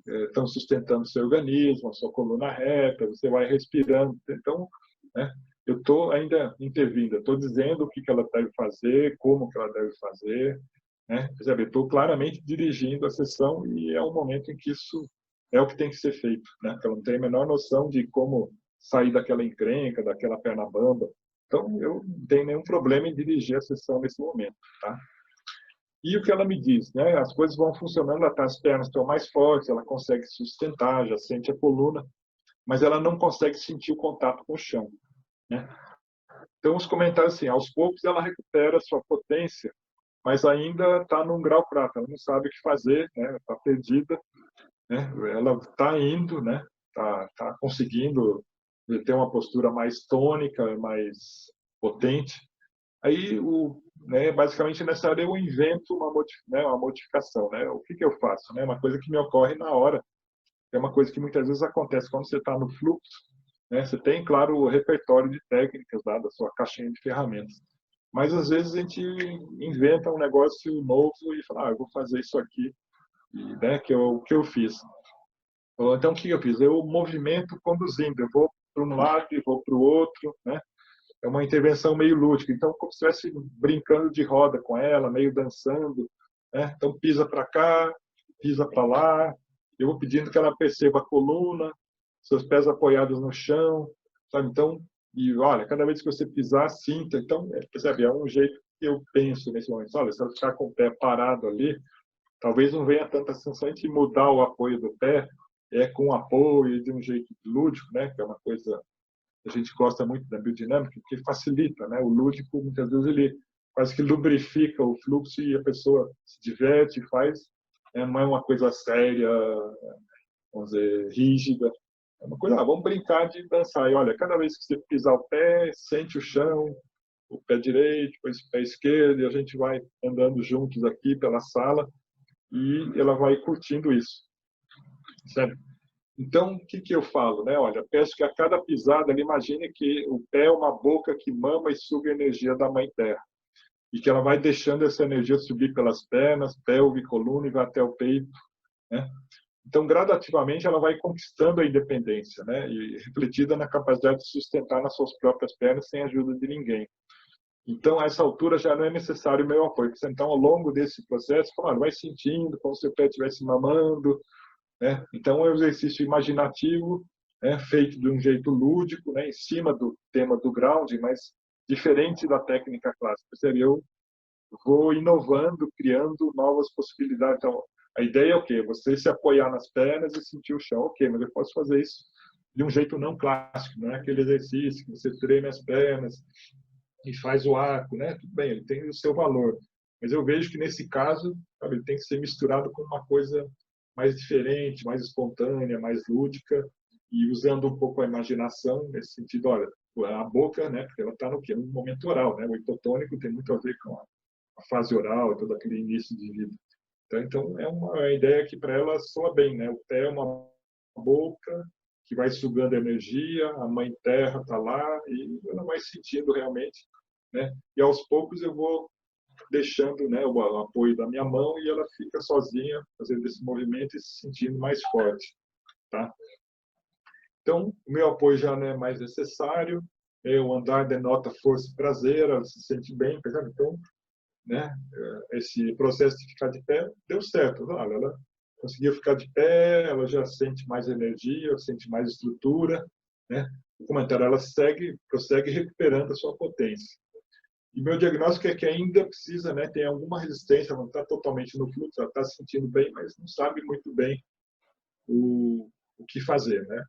estão sustentando o seu organismo, a sua coluna reta, você vai respirando. Então, né, eu estou ainda intervindo, estou dizendo o que ela deve fazer, como que ela deve fazer, né? Percebe? Estou claramente dirigindo a sessão e é um momento em que isso é o que tem que ser feito, né? Ela não tem a menor noção de como sair daquela encrenca, daquela perna bamba. Então, eu não tenho nenhum problema em dirigir a sessão nesse momento, tá? E o que ela me diz, né? As coisas vão funcionando, as pernas estão mais fortes, ela consegue sustentar, já sente a coluna, mas ela não consegue sentir o contato com o chão, né? Então, os comentários assim, aos poucos ela recupera a sua potência, mas ainda está num grau fraco, ela não sabe o que fazer, né? Está perdida, né? Ela está indo, né? Tá conseguindo ter uma postura mais tônica, mais potente. Aí, né, basicamente, nessa área eu invento uma modificação. Né? O que eu faço? Né? Uma coisa que me ocorre na hora. É uma coisa que muitas vezes acontece quando você está no fluxo. Né? Você tem, claro, o repertório de técnicas lá da sua caixinha de ferramentas. Mas, às vezes, a gente inventa um negócio novo e fala, eu vou fazer isso aqui, e, né, que eu fiz. Então, o que eu fiz? Eu movimento conduzindo. Eu vou para um lado e vou para o outro, né? É uma intervenção meio lúdica. Então, como se estivesse brincando de roda com ela, meio dançando, né? Então, pisa para cá, pisa para lá. Eu vou pedindo que ela perceba a coluna, seus pés apoiados no chão, sabe? Então, e olha, cada vez que você pisar, sinta. Então, percebe, é um jeito que eu penso nesse momento. Olha, se eu ficar com o pé parado ali, talvez não venha tanta sensação de mudar o apoio do pé, com apoio de um jeito lúdico, né? Que é uma coisa que a gente gosta muito da biodinâmica, que facilita, né? O lúdico, muitas vezes, ele quase que lubrifica o fluxo e a pessoa se diverte, faz. Não é uma coisa séria, vamos dizer, rígida. É uma coisa, vamos brincar de dançar. E olha, cada vez que você pisar o pé, sente o chão, o pé direito, depois o pé esquerdo, e a gente vai andando juntos aqui pela sala e ela vai curtindo isso. Certo? Então, o que eu falo? Né? Olha, peço que a cada pisada, ele imagine que o pé é uma boca que mama e suga a energia da Mãe Terra. E que ela vai deixando essa energia subir pelas pernas, pelve, coluna e vai até o peito. Né? Então, gradativamente, ela vai conquistando a independência, né? E refletida na capacidade de sustentar nas suas próprias pernas sem a ajuda de ninguém. Então, a essa altura já não é necessário o meu apoio. Então, ao longo desse processo, claro, vai sentindo como se o pé estivesse mamando, né? Então, é um exercício imaginativo, né? Feito de um jeito lúdico, né? Em cima do tema do grounding, mas diferente da técnica clássica. Eu vou inovando, criando novas possibilidades. Então, a ideia é o quê? Você se apoiar nas pernas e sentir o chão. Ok, mas eu posso fazer isso de um jeito não clássico, não é aquele exercício que você treme as pernas e faz o arco, né? Tudo bem, ele tem o seu valor. Mas eu vejo que nesse caso, sabe, ele tem que ser misturado com uma coisa mais diferente, mais espontânea, mais lúdica e usando um pouco a imaginação nesse sentido. Olha, a boca, né? Porque ela está no quê? No momento oral, né? O hipotônico tem muito a ver com a fase oral, todo aquele início de vida. Então é uma ideia que para ela soa bem, né? O pé é uma boca que vai sugando energia, a mãe terra está lá e ela vai sentindo realmente, né? E aos poucos eu vou deixando, né, o apoio da minha mão e ela fica sozinha fazendo esse movimento e se sentindo mais forte, tá? Então o meu apoio já não é mais necessário, o andar denota força e prazer, ela se sente bem, então, né, esse processo de ficar de pé deu certo. Olha, ela conseguiu ficar de pé, ela já sente mais energia, sente mais estrutura, né? O comentário, ela prossegue recuperando a sua potência. E meu diagnóstico é que ainda precisa, né, tem alguma resistência, não está totalmente no fluxo, ela está se sentindo bem, mas não sabe muito bem o que fazer, né?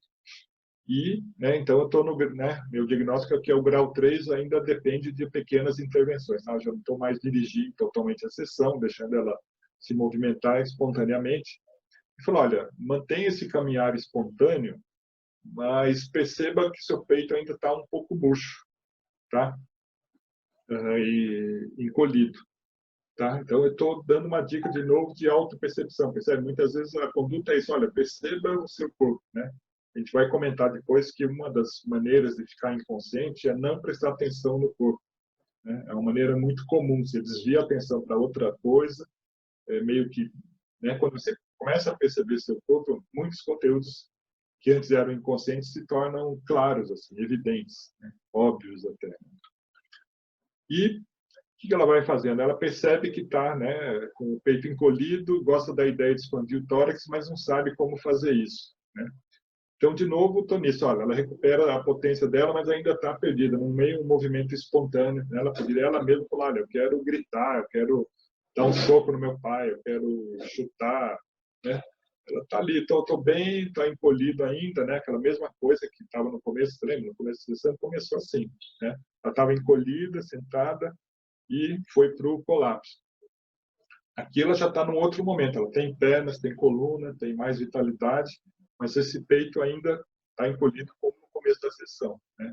E, né, então, eu estou no, né, meu diagnóstico é que o grau 3 ainda depende de pequenas intervenções. Tá? Eu já não estou mais dirigindo totalmente a sessão, deixando ela se movimentar espontaneamente. E falou, olha, mantenha esse caminhar espontâneo, mas perceba que seu peito ainda está um pouco murcho, tá? E encolhido. Tá? Então, eu estou dando uma dica de novo de autopercepção. Percebe? Muitas vezes a conduta é isso, olha, perceba o seu corpo, né? A gente vai comentar depois que uma das maneiras de ficar inconsciente é não prestar atenção no corpo. Né? É uma maneira muito comum, você desvia a atenção para outra coisa, meio que, né, quando você começa a perceber seu corpo, muitos conteúdos que antes eram inconscientes se tornam claros, assim, evidentes, né? Óbvios até. E o que ela vai fazendo? Ela percebe que está, né, com o peito encolhido, gosta da ideia de expandir o tórax, mas não sabe como fazer isso. Né? Então, de novo, estou nisso. Olha, ela recupera a potência dela, mas ainda está perdida, no meio de um movimento espontâneo. Né? Ela poderia ela mesma falar, olha, eu quero gritar, eu quero dar um soco no meu pai, eu quero chutar. Né? Ela está ali, estou bem, está encolhido ainda, né? Aquela mesma coisa que estava no começo, lembra? No começo da sessão começou assim. Né? Ela estava encolhida, sentada, e foi para o colapso. Aqui ela já está num outro momento, ela tem pernas, tem coluna, tem mais vitalidade, mas esse peito ainda está encolhido como no começo da sessão. Né?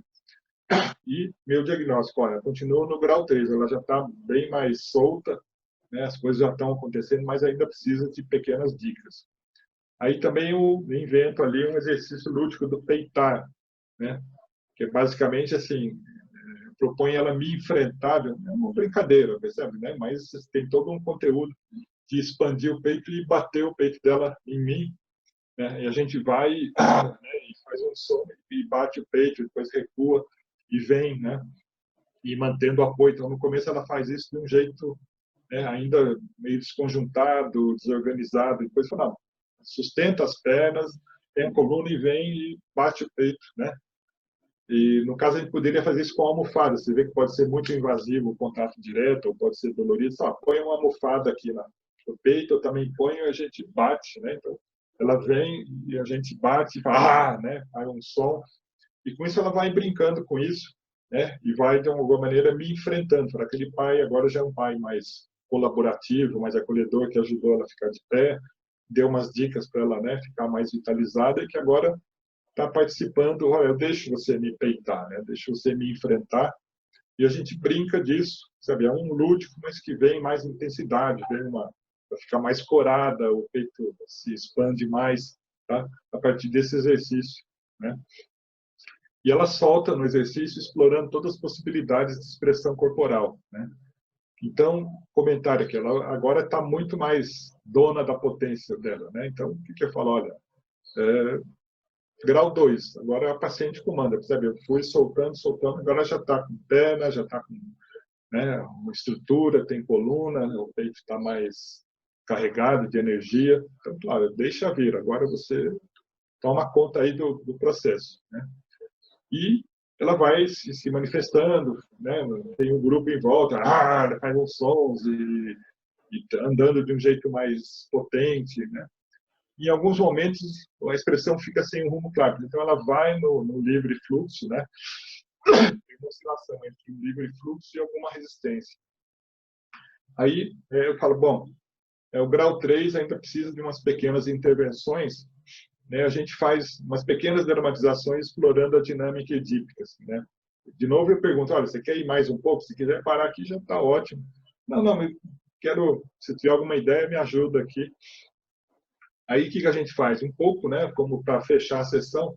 E meu diagnóstico, olha, continua no grau 3, ela já está bem mais solta, né? As coisas já estão acontecendo, mas ainda precisa de pequenas dicas. Aí também eu invento ali um exercício lúdico do peitar, né? Que é basicamente assim, propõe ela me enfrentar, é uma brincadeira, percebe? Né? Mas tem todo um conteúdo de expandir o peito e bater o peito dela em mim, né? E a gente vai, né, e faz um som e bate o peito, depois recua e vem, né? E mantendo o apoio. Então, no começo ela faz isso de um jeito, né, ainda meio desconjuntado, desorganizado. Depois fala, não, sustenta as pernas, tem a coluna e vem e bate o peito, né? E, no caso, a gente poderia fazer isso com a almofada. Você vê que pode ser muito invasivo o contato direto, ou pode ser dolorido. Só põe uma almofada aqui no peito, eu também ponho e a gente bate, né? Então, ela vem e a gente bate e fala, né? Faz um som. E com isso ela vai brincando com isso, né? E vai, de alguma maneira, me enfrentando. Para aquele pai, agora já é um pai mais colaborativo, mais acolhedor, que ajudou ela a ficar de pé, deu umas dicas para ela, né? Ficar mais vitalizada e que agora está participando, olha, eu deixo você me peitar, né? Deixo você me enfrentar, e a gente brinca disso, sabe? É um lúdico, mas que vem mais intensidade, vem para ficar mais corada, o peito se expande mais, tá? A partir desse exercício, né? E ela solta no exercício, explorando todas as possibilidades de expressão corporal, né? Então, comentário aqui, ela agora está muito mais dona da potência dela, né? Então, o que eu falo? Olha, grau 2, agora a paciente comanda, percebe? Eu fui soltando, soltando, agora já está com perna, já está com, né, uma estrutura, tem coluna, o peito está mais carregado de energia. Então, claro, deixa vir, agora você toma conta aí do processo, né? E ela vai se manifestando, né? Tem um grupo em volta, faz uns sons e andando de um jeito mais potente, né? Em alguns momentos a expressão fica sem um rumo claro. Então ela vai no livre fluxo, né? Tem uma oscilação entre um livre fluxo e alguma resistência. Aí eu falo, bom, o grau 3 ainda precisa de umas pequenas intervenções, né? A gente faz umas pequenas dramatizações explorando a dinâmica edípica, assim, né? De novo eu pergunto, olha, você quer ir mais um pouco? Se quiser parar aqui já está ótimo. Não, eu quero, se tiver alguma ideia, me ajuda aqui. Aí o que a gente faz? Um pouco, né, como para fechar a sessão,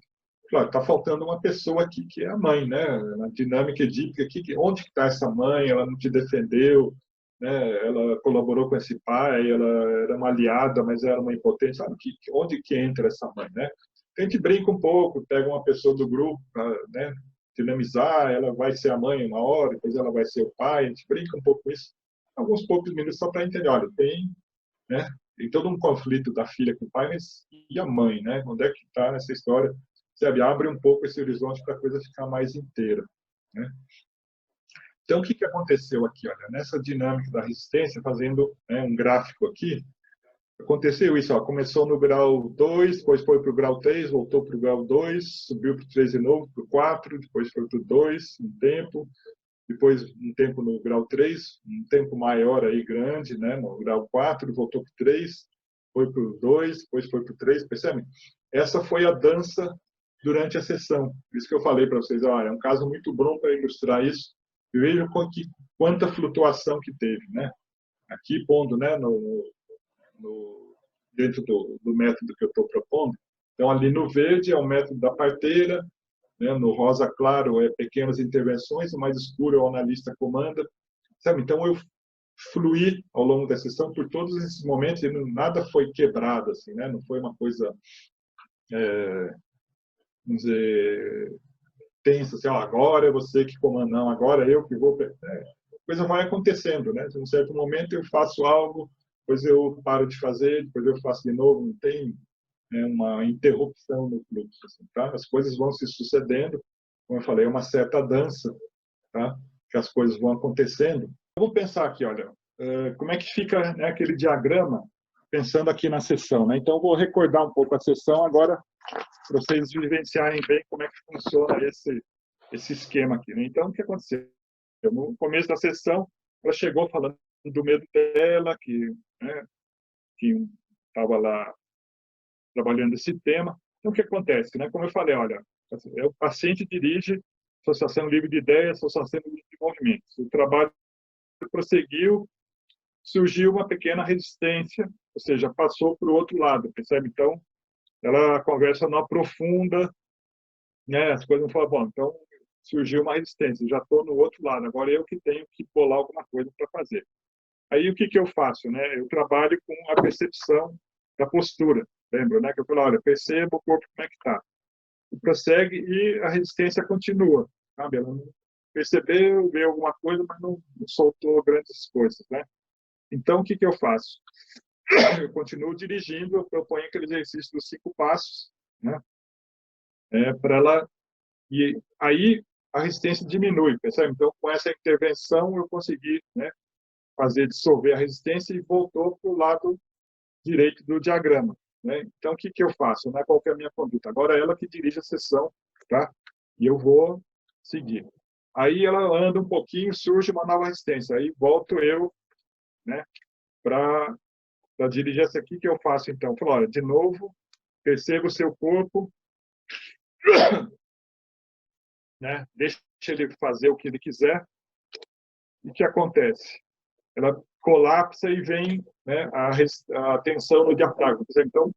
claro, está faltando uma pessoa aqui que é a mãe, né? Na dinâmica edípica, onde está essa mãe? Ela não te defendeu, né? Ela colaborou com esse pai, ela era uma aliada, mas era uma impotente. Sabe onde que entra essa mãe, né? A gente brinca um pouco, pega uma pessoa do grupo, né? Dinamizar, ela vai ser a mãe uma hora, depois ela vai ser o pai. A gente brinca um pouco com isso, alguns poucos minutos só para entender. Olha, né? Tem todo um conflito da filha com o pai, mas e a mãe, né? Onde é que está nessa história? Sabe, abre um pouco esse horizonte para a coisa ficar mais inteira, né? Então, o que aconteceu aqui? Olha, nessa dinâmica da resistência, fazendo, né, um gráfico aqui, aconteceu isso. Ó, começou no grau 2, depois foi para o grau 3, voltou para o grau 2, subiu para o 3 de novo, para o 4, depois foi para o 2, um tempo, depois um tempo no grau 3, um tempo maior aí, grande, né, no grau 4, voltou para o 3, foi para o 2, depois foi para o 3, percebe? Essa foi a dança durante a sessão. Por isso que eu falei para vocês, ó, é um caso muito bom para ilustrar isso. E vejam quanta flutuação que teve, né? Aqui pondo, né, dentro do método que eu estou propondo. Então, ali no verde é o método da parteira, né? No rosa claro é pequenas intervenções, o mais escuro é o analista comanda. Sabe? Então, eu fluí ao longo da sessão por todos esses momentos e nada foi quebrado, assim, né? Não foi uma coisa, vamos dizer, tensa, assim, ó, agora é você que comanda, não, agora eu que vou. A coisa vai acontecendo, né? Em um certo momento eu faço algo, depois eu paro de fazer, depois eu faço de novo, não tem, né, uma interrupção no fluxo, assim, tá? As coisas vão se sucedendo, como eu falei, é uma certa dança, tá? Que as coisas vão acontecendo. Vamos pensar aqui, olha, como é que fica, né, aquele diagrama, pensando aqui na sessão, né? Então, eu vou recordar um pouco a sessão agora, para vocês vivenciarem bem como é que funciona esse esquema aqui, né? Então, o que aconteceu? No começo da sessão, ela chegou falando do medo dela, né, que estava lá trabalhando esse tema. Então, o que acontece? Né? Como eu falei, olha, o paciente dirige Associação Livre de Ideias, Associação Livre de Movimentos. O trabalho prosseguiu, surgiu uma pequena resistência, ou seja, passou para o outro lado, percebe? Então, a conversa não aprofunda, né? As coisas não falam, bom, então surgiu uma resistência, já estou no outro lado, agora eu que tenho que bolar alguma coisa para fazer. Aí o que eu faço, né? Eu trabalho com a percepção da postura, lembra, né? Que eu falo, olha, perceba o corpo como é que está. Prossegue e a resistência continua, sabe? Ela não percebeu, vê alguma coisa, mas não soltou grandes coisas, né? Então o que eu faço? Eu continuo dirigindo, eu proponho aquele exercício dos 5 passos, né? Para ela e aí a resistência diminui, percebe? Então, com essa intervenção, eu consegui, né, fazer dissolver a resistência e voltou para o lado direito do diagrama, né? Então, o que que eu faço? Não é qual que é a minha conduta. Agora, ela que dirige a sessão, tá? E eu vou seguir. Aí ela anda um pouquinho, surge uma nova resistência. Aí volto eu, né, para dirigir essa aqui. Que eu faço, então? Falo, olha, de novo, perceba o seu corpo, né? Deixa ele fazer o que ele quiser. E o que acontece? Ela colapsa e vem, né, a tensão no diafragma. Então,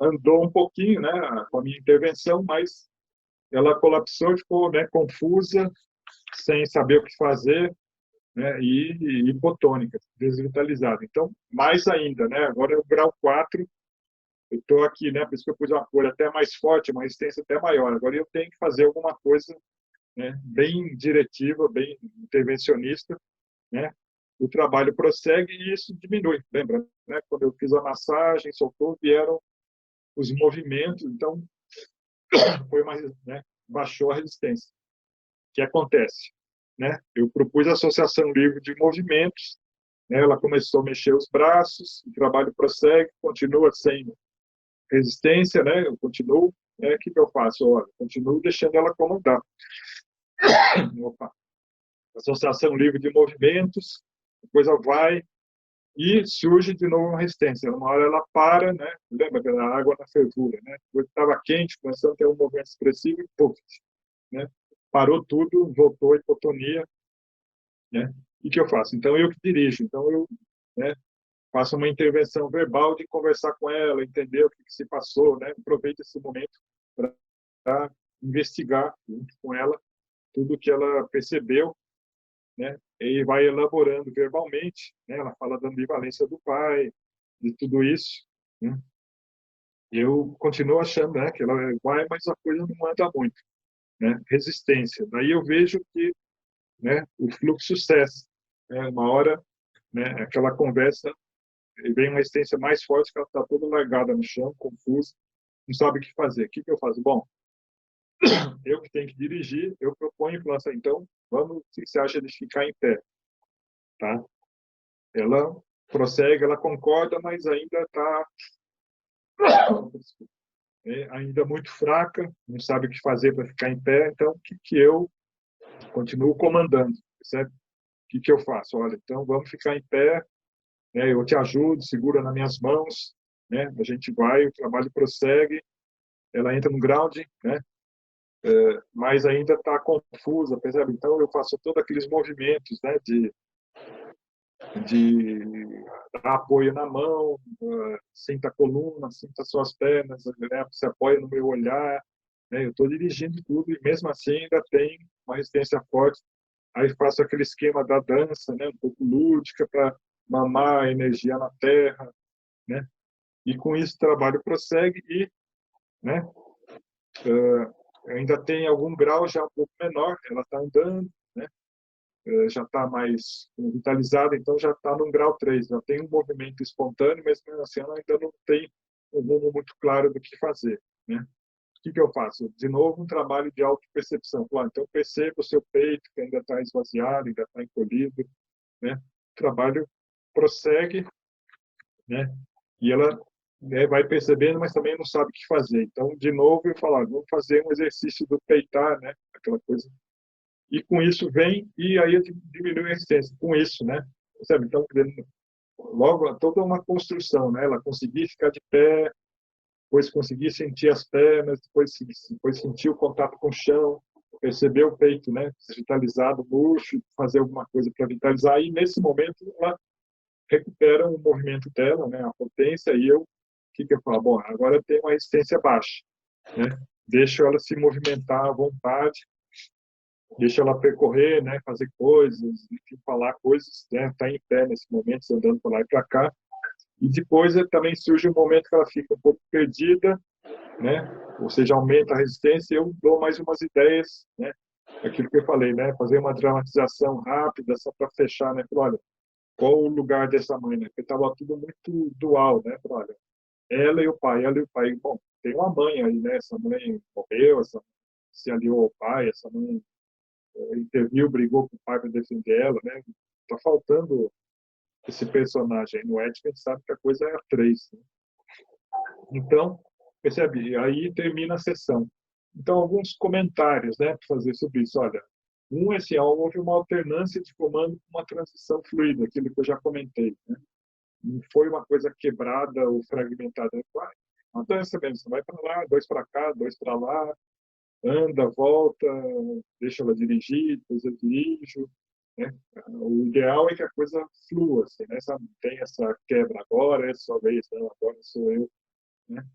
andou um pouquinho, né, com a minha intervenção, mas ela colapsou, ficou, né, confusa, sem saber o que fazer, né, e hipotônica, desvitalizada. Então, mais ainda, né, agora é o grau 4, eu estou aqui, né, por isso que eu pus uma cor até mais forte, uma resistência até maior. Agora eu tenho que fazer alguma coisa, né, bem diretiva, bem intervencionista, né? O trabalho prossegue e isso diminui. Lembra, né? Quando eu fiz a massagem, soltou, vieram os movimentos, então foi uma, né? Baixou a resistência. O que acontece, né? Eu propus a associação livre de movimentos, né? Ela começou a mexer os braços, o trabalho prossegue, continua sem resistência, né? Eu continuo, né? O que eu faço? Olha, continuo deixando ela comandar. Opa. Associação livre de movimentos, depois ela vai e surge de novo uma resistência. Uma hora ela para, né? Lembra da água na fervura, né? Estava quente, começando a ter um movimento expressivo e puf, né? Parou tudo, voltou a hipotonia, né? E o que eu faço? Então eu que dirijo, então eu, né, faço uma intervenção verbal de conversar com ela, entender o que se passou, né? Aproveito esse momento para investigar junto com ela tudo que ela percebeu, né? E vai elaborando verbalmente, né? Ela fala da ambivalência do pai, de tudo isso, né? Eu continuo achando, né, que ela vai, mas a coisa não anda muito, né? Resistência. Daí eu vejo que, né, o fluxo cessa, né? Uma hora, né, aquela conversa e vem uma resistência mais forte que ela está toda largada no chão, confusa, não sabe o que fazer. O que que eu faço? Bom, eu que tenho que dirigir, eu proponho para ela, então, vamos, o que você acha de ficar em pé, tá? Ela prossegue, ela concorda, mas ainda está ainda muito fraca, não sabe o que fazer para ficar em pé, então o que que eu continuo comandando, certo? O que que eu faço? Olha, então vamos ficar em pé, né? Eu te ajudo, segura nas minhas mãos, né? A gente vai, o trabalho prossegue, ela entra no ground, né? Mas ainda está confusa, percebe? Então eu faço todos aqueles movimentos, né? De dar apoio na mão, sinta a coluna, sinta suas pernas, né? Se apoia no meu olhar, né? Eu estou dirigindo tudo e mesmo assim ainda tem uma resistência forte. Aí faço aquele esquema da dança, né? Um pouco lúdica para mamar a energia na terra, né? E com isso o trabalho prossegue e, né? Ainda tem algum grau já um pouco menor, ela está andando, né? Já está mais vitalizada, então já está no grau 3, já tem um movimento espontâneo, mas mesmo assim ela ainda não tem um rumo muito claro do que fazer, né? O que que eu faço? De novo, um trabalho de autopercepção. Claro, então perceba o seu peito, que ainda está esvaziado, ainda está encolhido, né? O trabalho prossegue, né? E ela, né, vai percebendo, mas também não sabe o que fazer. Então, de novo, eu falo, vamos fazer um exercício do peitar, né? Aquela coisa. E com isso vem, e aí eu diminuo a resistência. Com isso, né? Sabe? Então, logo, toda uma construção, né? Ela conseguir ficar de pé, depois conseguir sentir as pernas, depois sentir o contato com o chão, perceber o peito, né? Vitalizado, murcho, fazer alguma coisa para vitalizar. E nesse momento, ela recupera o movimento dela, né? A potência, e eu, o que que eu falo? Bom, agora tem uma resistência baixa, né? Deixo ela se movimentar à vontade, deixa ela percorrer, né, fazer coisas, enfim, falar coisas, né, tá em pé nesse momento, andando para lá e para cá. E depois também surge um momento que ela fica um pouco perdida, né, ou seja, aumenta a resistência, e eu dou mais umas ideias, né, aquilo que eu falei, né, fazer uma dramatização rápida, só para fechar, né, falar, olha, qual o lugar dessa mãe, né, porque estava tudo muito dual, né, falar, olha, ela e o pai, bom, tem uma mãe aí, né? Essa mãe morreu, essa se aliou ao pai, essa mãe interviu, brigou com o pai para defender ela, né? Tá faltando esse personagem. No Ética, a gente sabe que a coisa é a três, né? Então, percebe? Aí termina a sessão. Então, alguns comentários, né, para fazer sobre isso. Olha, houve uma alternância de comando com uma transição fluida, aquilo que eu já comentei, né? Não foi uma coisa quebrada ou fragmentada. Vai, uma dança mesmo. Você vai para lá, dois para cá, dois para lá, anda, volta, deixa ela dirigir, depois eu dirijo, né? O ideal é que a coisa flua, assim, né? Tem essa quebra agora, é sua vez, não, agora sou eu, né?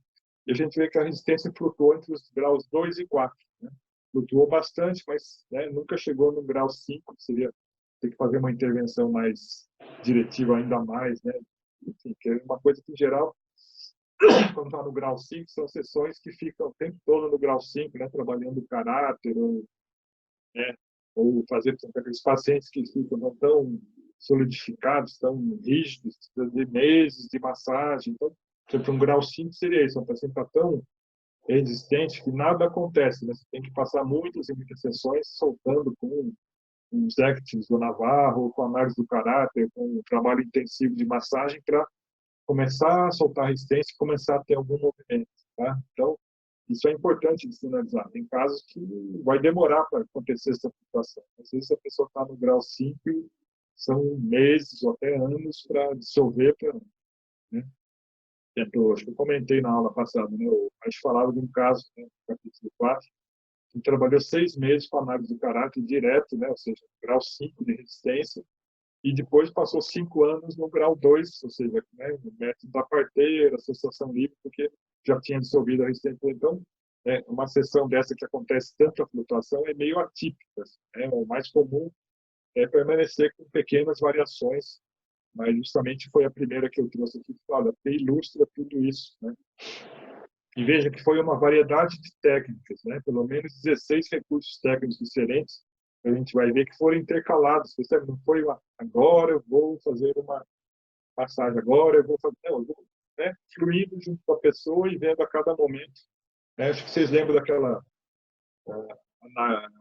E a gente vê que a resistência flutuou entre os graus 2 e 4, né? Flutuou bastante, mas, né, nunca chegou no grau 5, que seria ter que fazer uma intervenção mais diretiva ainda mais, né? Enfim, que é uma coisa que, em geral, quando está no grau 5, são sessões que ficam o tempo todo no grau 5, né, trabalhando o caráter, né, ou fazer com aqueles pacientes que ficam tão solidificados, tão rígidos, de meses de massagem. Então, sempre um grau 5 seria isso, um paciente está tão resistente que nada acontece, né? Você tem que passar muitas e muitas sessões soltando com os actions do Navarro, com a análise do caráter, com o trabalho intensivo de massagem para começar a soltar a resistência e começar a ter algum movimento, tá? Então, isso é importante de sinalizar. Tem casos que vai demorar para acontecer essa situação. Às vezes a pessoa está no grau 5 e são meses ou até anos para dissolver, né? Acho que eu comentei na aula passada, né? A gente falava de um caso, né, no capítulo 4, que trabalhou 6 meses com análise do caráter direto, né? Ou seja, grau 5 de resistência, e depois passou 5 anos no grau 2, ou seja, né, no método da parteira, associação livre, porque já tinha dissolvido a resistência. Então, uma sessão dessa que acontece tanta flutuação é meio atípica. Né? O mais comum é permanecer com pequenas variações, mas justamente foi a primeira que eu trouxe aqui, que ilustra tudo isso. Né? E veja que foi uma variedade de técnicas, né? Pelo menos 16 recursos técnicos diferentes, a gente vai ver que foram intercalados. Percebe? Não foi agora eu vou fazer uma passagem, agora eu vou fazer. Não, eu vou, né, fluindo junto com a pessoa e vendo a cada momento. Né? Acho que vocês lembram daquela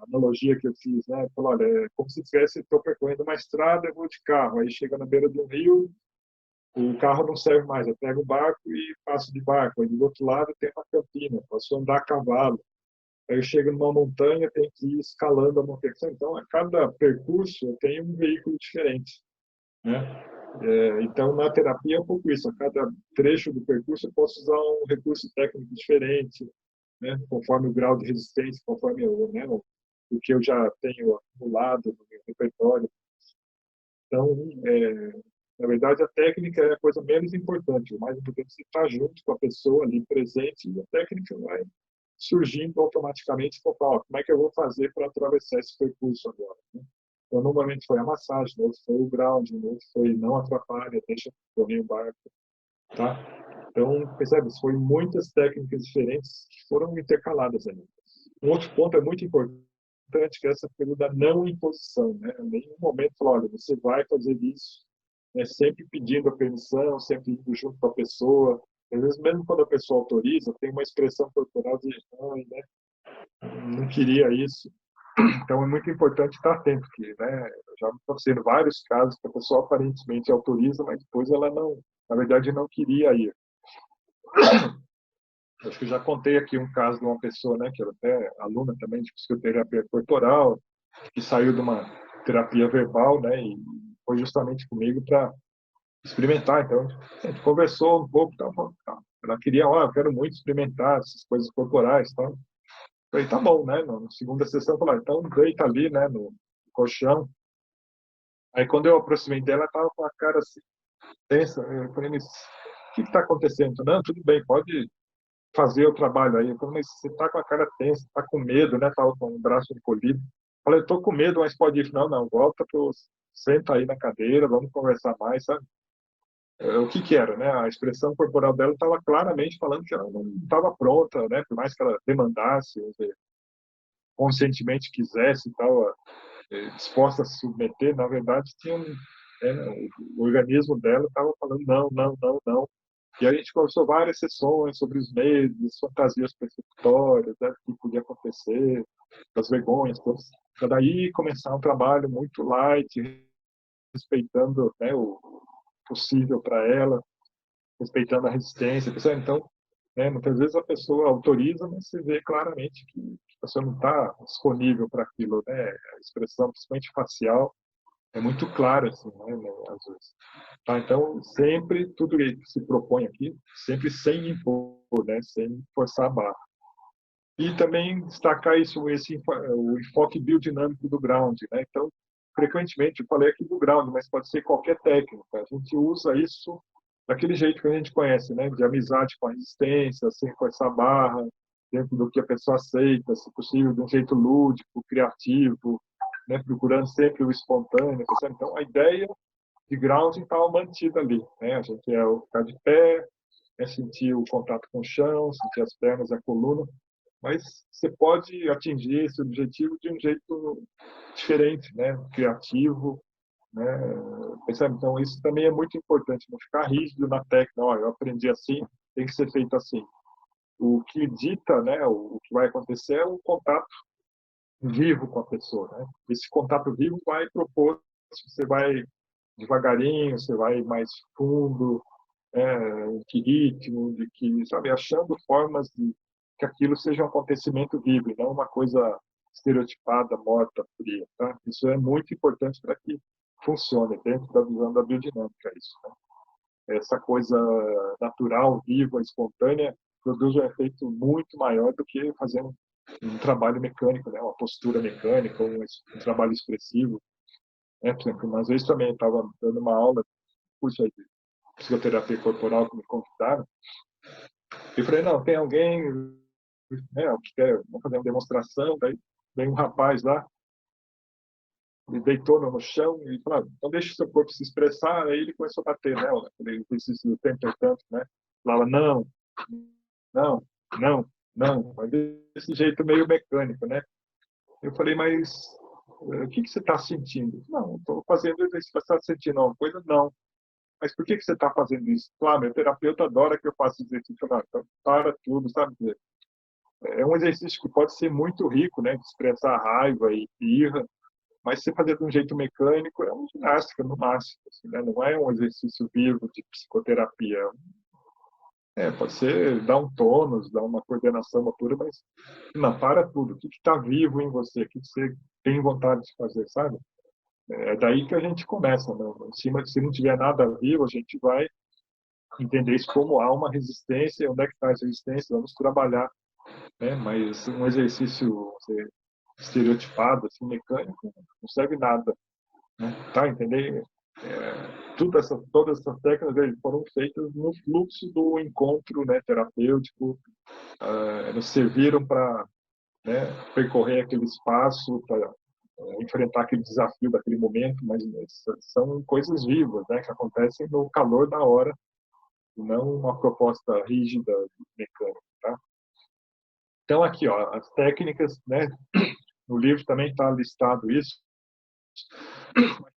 analogia que eu fiz, né? Falou, olha, é como se estou percorrendo uma estrada, eu vou de carro, aí chega na beira de um rio, o carro não serve mais, eu pego o barco e passo de barco. Aí do outro lado tem uma campina, posso andar a cavalo. Aí eu chego numa montanha, tenho que ir escalando a montanha. Então, a cada percurso, eu tenho um veículo diferente, né? Então, na terapia é um pouco isso. A cada trecho do percurso, eu posso usar um recurso técnico diferente, né? Conforme o grau de resistência, conforme né, o que eu já tenho acumulado no meu repertório. Então, na verdade, a técnica é a coisa menos importante. O mais importante é você estar junto com a pessoa ali presente e a técnica vai surgindo automaticamente. Como é que eu vou fazer para atravessar esse percurso agora? Né? Então, normalmente foi a massagem, outro foi o grounding, outro foi não atrapalha, deixa correr o barco. Tá? Então, percebe? Foi muitas técnicas diferentes que foram intercaladas ali. Um outro ponto é muito importante, que é essa coisa da não imposição. Né? Em nenhum momento falar, olha, você vai fazer isso, né? Sempre pedindo a permissão, sempre indo junto com a pessoa. Às vezes, mesmo quando a pessoa autoriza, tem uma expressão corporal de né? Não queria isso. Então, é muito importante estar atento, que né, já estão sendo vários casos que a pessoa aparentemente autoriza, mas depois ela não, na verdade, não queria ir. Acho que eu já contei aqui um caso de uma pessoa, né, que era até aluna também de psicoterapia corporal, que saiu de uma terapia verbal, né, e foi justamente comigo para experimentar. Então, a gente conversou um pouco, tá. Ela queria, eu quero muito experimentar essas coisas corporais, então, falei, tá bom, né? Na segunda sessão, falei, então deita ali, né, no colchão. Aí quando eu aproximei dela, ela tava com a cara assim, tensa. Eu falei, mas o que está acontecendo? Não, tudo bem, pode fazer o trabalho aí. Eu falei, mas você está com a cara tensa, está com medo, né? Tava com o braço encolhido. Eu falei, estou com medo, mas pode ir. Não, volta pro senta aí na cadeira, vamos conversar mais, sabe? O que era, né? A expressão corporal dela estava claramente falando que ela não estava pronta, né? Por mais que ela demandasse, conscientemente quisesse e tal, disposta a se submeter, na verdade tinha o organismo dela estava falando não. E a gente começou várias sessões sobre os medos, fantasias persecutórias, né, o que podia acontecer, das vergonhas, todas. Para daí começar um trabalho muito light, respeitando, né, o possível para ela, respeitando a resistência. Então, né, muitas vezes a pessoa autoriza, mas você vê claramente que a pessoa não está disponível para aquilo, né? A expressão, principalmente facial, é muito clara, assim, né, às vezes. Tá, então, sempre, tudo que se propõe aqui, sempre sem impor, né, sem forçar a barra. E também destacar o enfoque biodinâmico do ground, né? Então, frequentemente, eu falei aqui do ground, mas pode ser qualquer técnica. A gente usa isso daquele jeito que a gente conhece, né? De amizade com a resistência, sem forçar a barra, dentro do que a pessoa aceita, se possível, de um jeito lúdico, criativo, né? Procurando sempre o espontâneo. Percebe? Então, a ideia de grounding está mantida ali, né? A gente ficar de pé, é sentir o contato com o chão, sentir as pernas e a coluna, mas você pode atingir esse objetivo de um jeito diferente, né? Criativo, né? Percebe? Então, isso também é muito importante, não ficar rígido na técnica. Olha, eu aprendi assim, tem que ser feito assim. O que dita, né? O que vai acontecer é o contato vivo com a pessoa, né? Esse contato vivo vai propor se você vai devagarinho, você vai mais fundo, em que ritmo, de que, sabe, achando formas de que aquilo seja um acontecimento vivo, e não uma coisa estereotipada, morta, fria. Tá? Isso é muito importante para que funcione dentro da visão da biodinâmica. Isso, né? Essa coisa natural, viva, espontânea, produz um efeito muito maior do que fazer um trabalho mecânico, né? Uma postura mecânica, um trabalho expressivo. Por exemplo, uma vez também estava dando uma aula, curso de psicoterapia corporal que me convidaram, e falei, não, tem alguém, né, que quer fazer uma demonstração, daí vem um rapaz lá, ele deitou no chão e falou, então deixa o seu corpo se expressar, aí ele começou a bater nela, ele exercício do tempo e tanto, né, falava, não, não, não, não, mas desse jeito meio mecânico, né, eu falei, mas o que você está sentindo? Não, estou fazendo isso, você está sentindo alguma coisa? Não. Mas por que você está fazendo isso? Claro, meu terapeuta adora que eu faça exercício. Não, então para tudo, sabe? É um exercício que pode ser muito rico, né? De expressar raiva e birra, mas se fazer de um jeito mecânico é uma ginástica, no máximo. Assim, né? Não é um exercício vivo de psicoterapia. Pode ser dar um tônus, dar uma coordenação motora, mas não, para tudo. O que está vivo em você? O que você tem vontade de fazer, sabe? É daí que a gente começa. Né? Em cima, se não tiver nada vivo, a gente vai entender isso como há uma resistência, onde é que está essa resistência, vamos trabalhar, né? Mas um exercício estereotipado, assim, mecânico, não serve nada, né? Tá, entender? Todas essas técnicas foram feitas no fluxo do encontro, né, terapêutico, nos serviram para, né, percorrer aquele espaço, para enfrentar aquele desafio daquele momento, mas são coisas vivas, né, que acontecem no calor da hora, não uma proposta rígida mecânica, tá? Então aqui, ó, as técnicas, né? No livro também está listado isso.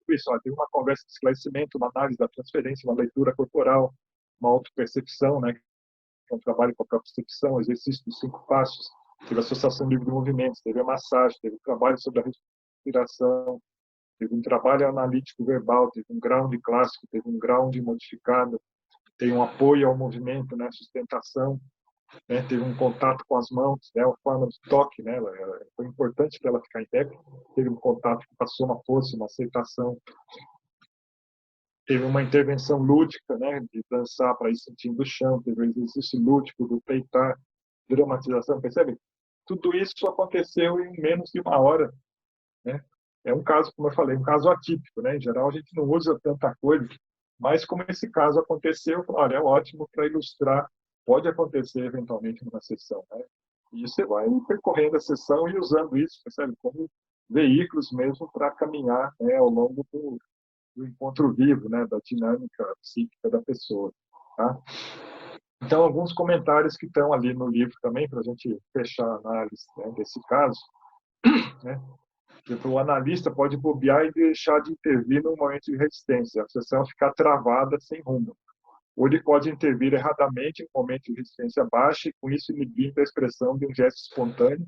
Isso, ó, tem uma conversa de esclarecimento, uma análise da transferência, uma leitura corporal, uma autopercepção, né? Que é um trabalho com a própria percepção, exercício dos 5 passos, teve associação livre de movimentos, teve a massagem, teve um trabalho sobre a respiração, teve um trabalho analítico verbal, teve um ground clássico, teve um ground modificado, tem um apoio ao movimento, né? Sustentação, né, teve um contato com as mãos, né, uma forma de toque, né, foi importante para ela ficar em pé, teve um contato que passou uma força, uma aceitação, teve uma intervenção lúdica, né, de dançar para ir sentindo o chão, teve um exercício lúdico do peitar, dramatização, percebe? Tudo isso aconteceu em menos de uma hora, né? É um caso, como eu falei, um caso atípico, né? Em geral a gente não usa tanta coisa, mas como esse caso aconteceu, olha, é ótimo para ilustrar, pode acontecer eventualmente numa sessão, né? E você vai percorrendo a sessão e usando isso, percebe? Como veículos mesmo para caminhar, né, ao longo do encontro vivo, né, da dinâmica psíquica da pessoa, tá? Então, alguns comentários que estão ali no livro também, para a gente fechar a análise, né, desse caso, né? O analista pode bobear e deixar de intervir no momento de resistência, a sessão ficar travada sem rumo. ou ele pode intervir erradamente em um momento de resistência baixa e, com isso, inibindo a expressão de um gesto espontâneo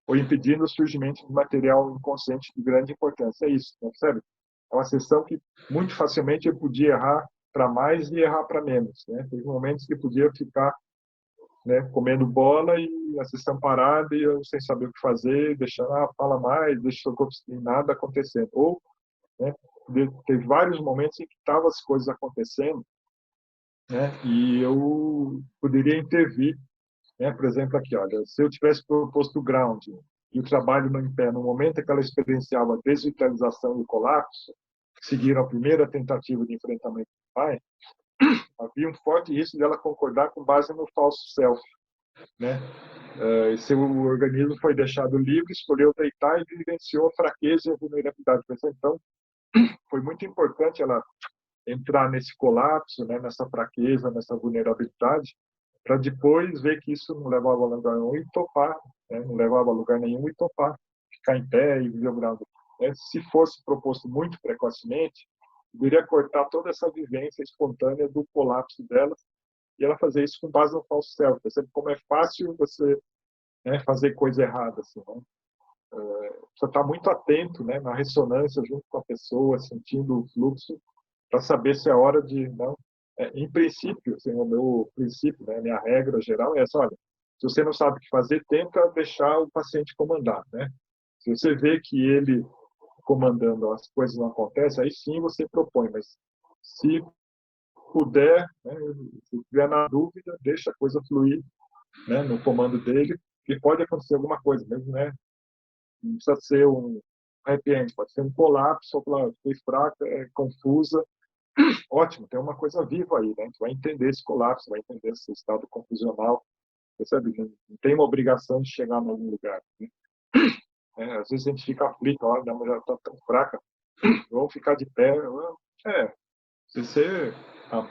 ou impedindo o surgimento de material inconsciente de grande importância. É isso, né? Percebe? É uma sessão que, muito facilmente, eu podia errar para mais e errar para menos, né? Teve momentos que podia ficar, né, comendo bola e a sessão parada e eu sem saber o que fazer, deixando, fala mais, deixa eu nada acontecendo. Ou, né, teve vários momentos em que estavam as coisas acontecendo, né, e eu poderia intervir, né, por exemplo, aqui, olha, se eu tivesse proposto o ground e o trabalho no em pé, no momento em que ela experienciava a desvitalização e o colapso, que seguiram a primeira tentativa de enfrentamento do pai, havia um forte risco dela concordar com base no falso self, né? Seu organismo foi deixado livre, escolheu deitar e vivenciou a fraqueza e a vulnerabilidade. Então, foi muito importante ela entrar nesse colapso, né, nessa fraqueza, nessa vulnerabilidade, para depois ver que isso não levava a lugar nenhum e topar, né, não levava a lugar nenhum e topar, ficar em pé e viver o grau. Se fosse proposto muito precocemente, deveria cortar toda essa vivência espontânea do colapso dela e ela fazer isso com base no falso self. Percebe como é fácil você, né, fazer coisa errada, assim, né? Você está muito atento, né, na ressonância junto com a pessoa, sentindo o fluxo, para saber se é hora de não. Em princípio, assim, o meu princípio, né, minha regra geral é essa: olha, se você não sabe o que fazer, tenta deixar o paciente comandar, né? Se você vê que ele comandando as coisas não acontecem, aí sim você propõe, mas se puder, né, se tiver na dúvida, deixa a coisa fluir, né, no comando dele, que pode acontecer alguma coisa, mesmo, né? Não precisa ser um happy end, pode ser um colapso, foi fraca, confusa. Ótimo, tem uma coisa viva aí, né? A gente vai entender esse colapso, vai entender esse estado confusional, percebe? Não tem uma obrigação de chegar em algum lugar, né? Às vezes a gente fica aflito, olha, a mulher está tão fraca, vamos ficar de pé. Se você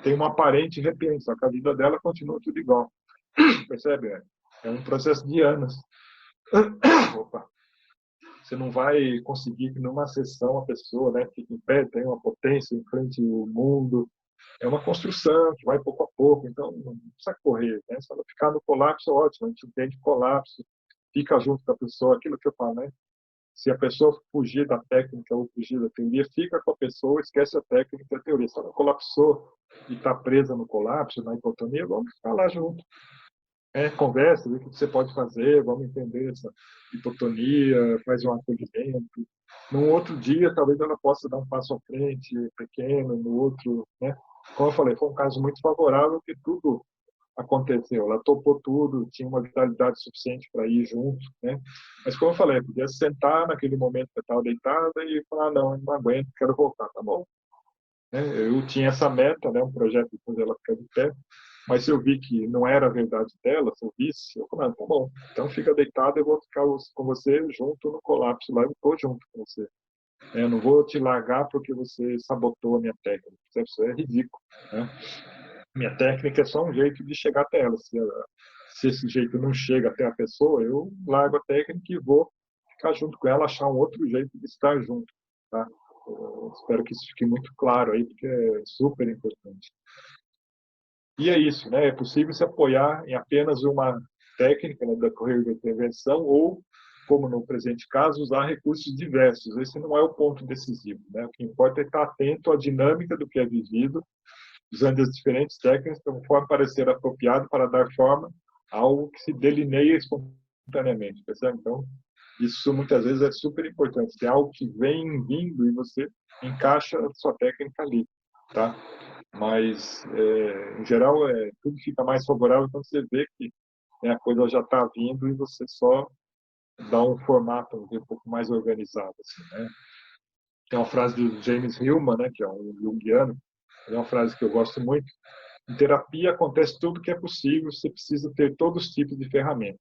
tem uma aparente arrependimento, só que a vida dela continua tudo igual, percebe? É um processo de anos. Opa. Você não vai conseguir que numa sessão a pessoa, né, fique em pé, tem uma potência em frente ao mundo. É uma construção que vai pouco a pouco, então não precisa correr, né? Se ela ficar no colapso, ótimo, a gente entende colapso, fica junto com a pessoa, aquilo que eu falo, né? Se a pessoa fugir da técnica ou fugir da teoria, fica com a pessoa, esquece a técnica e a teoria. Se ela colapsou e está presa no colapso, na hipotonia, vamos ficar lá junto. Conversa, vê o que você pode fazer, vamos entender essa hipotonia, faz um acolhimento. Num outro dia, talvez ela possa dar um passo à frente, pequeno, no outro, né? Como eu falei, foi um caso muito favorável, que tudo aconteceu. Ela topou tudo, tinha uma vitalidade suficiente para ir junto, né? Mas como eu falei, podia sentar naquele momento que eu estava deitada e falar, não, eu não aguento, quero voltar, tá bom. Eu tinha essa meta, né, um projeto de fazer ela ficar de pé, mas se eu vi que não era a verdade dela, se eu visse, eu falei, tá bom, então fica deitado, eu vou ficar com você junto no colapso lá, eu estou junto com você. Eu não vou te largar porque você sabotou a minha técnica. Isso é ridículo, né? Minha técnica é só um jeito de chegar até ela. Se esse jeito não chega até a pessoa, eu largo a técnica e vou ficar junto com ela, achar um outro jeito de estar junto, tá? Eu espero que isso fique muito claro aí, porque é super importante. E é isso, né? É possível se apoiar em apenas uma técnica, né, da correia de intervenção ou, como no presente caso, usar recursos diversos. Esse não é o ponto decisivo, né? O que importa é estar atento à dinâmica do que é vivido, usando as diferentes técnicas conforme parecer apropriado para dar forma a algo que se delineia espontaneamente, percebe? Então, isso muitas vezes é super importante. Tem algo que vem vindo e você encaixa a sua técnica ali, tá? Mas, em geral, tudo fica mais favorável quando você vê que, né, a coisa já está vindo e você só dá um formato um pouco mais organizado. Assim, né? Tem uma frase do James Hillman, né, que é um junguiano, é uma frase que eu gosto muito. Em terapia acontece tudo que é possível, você precisa ter todos os tipos de ferramentas.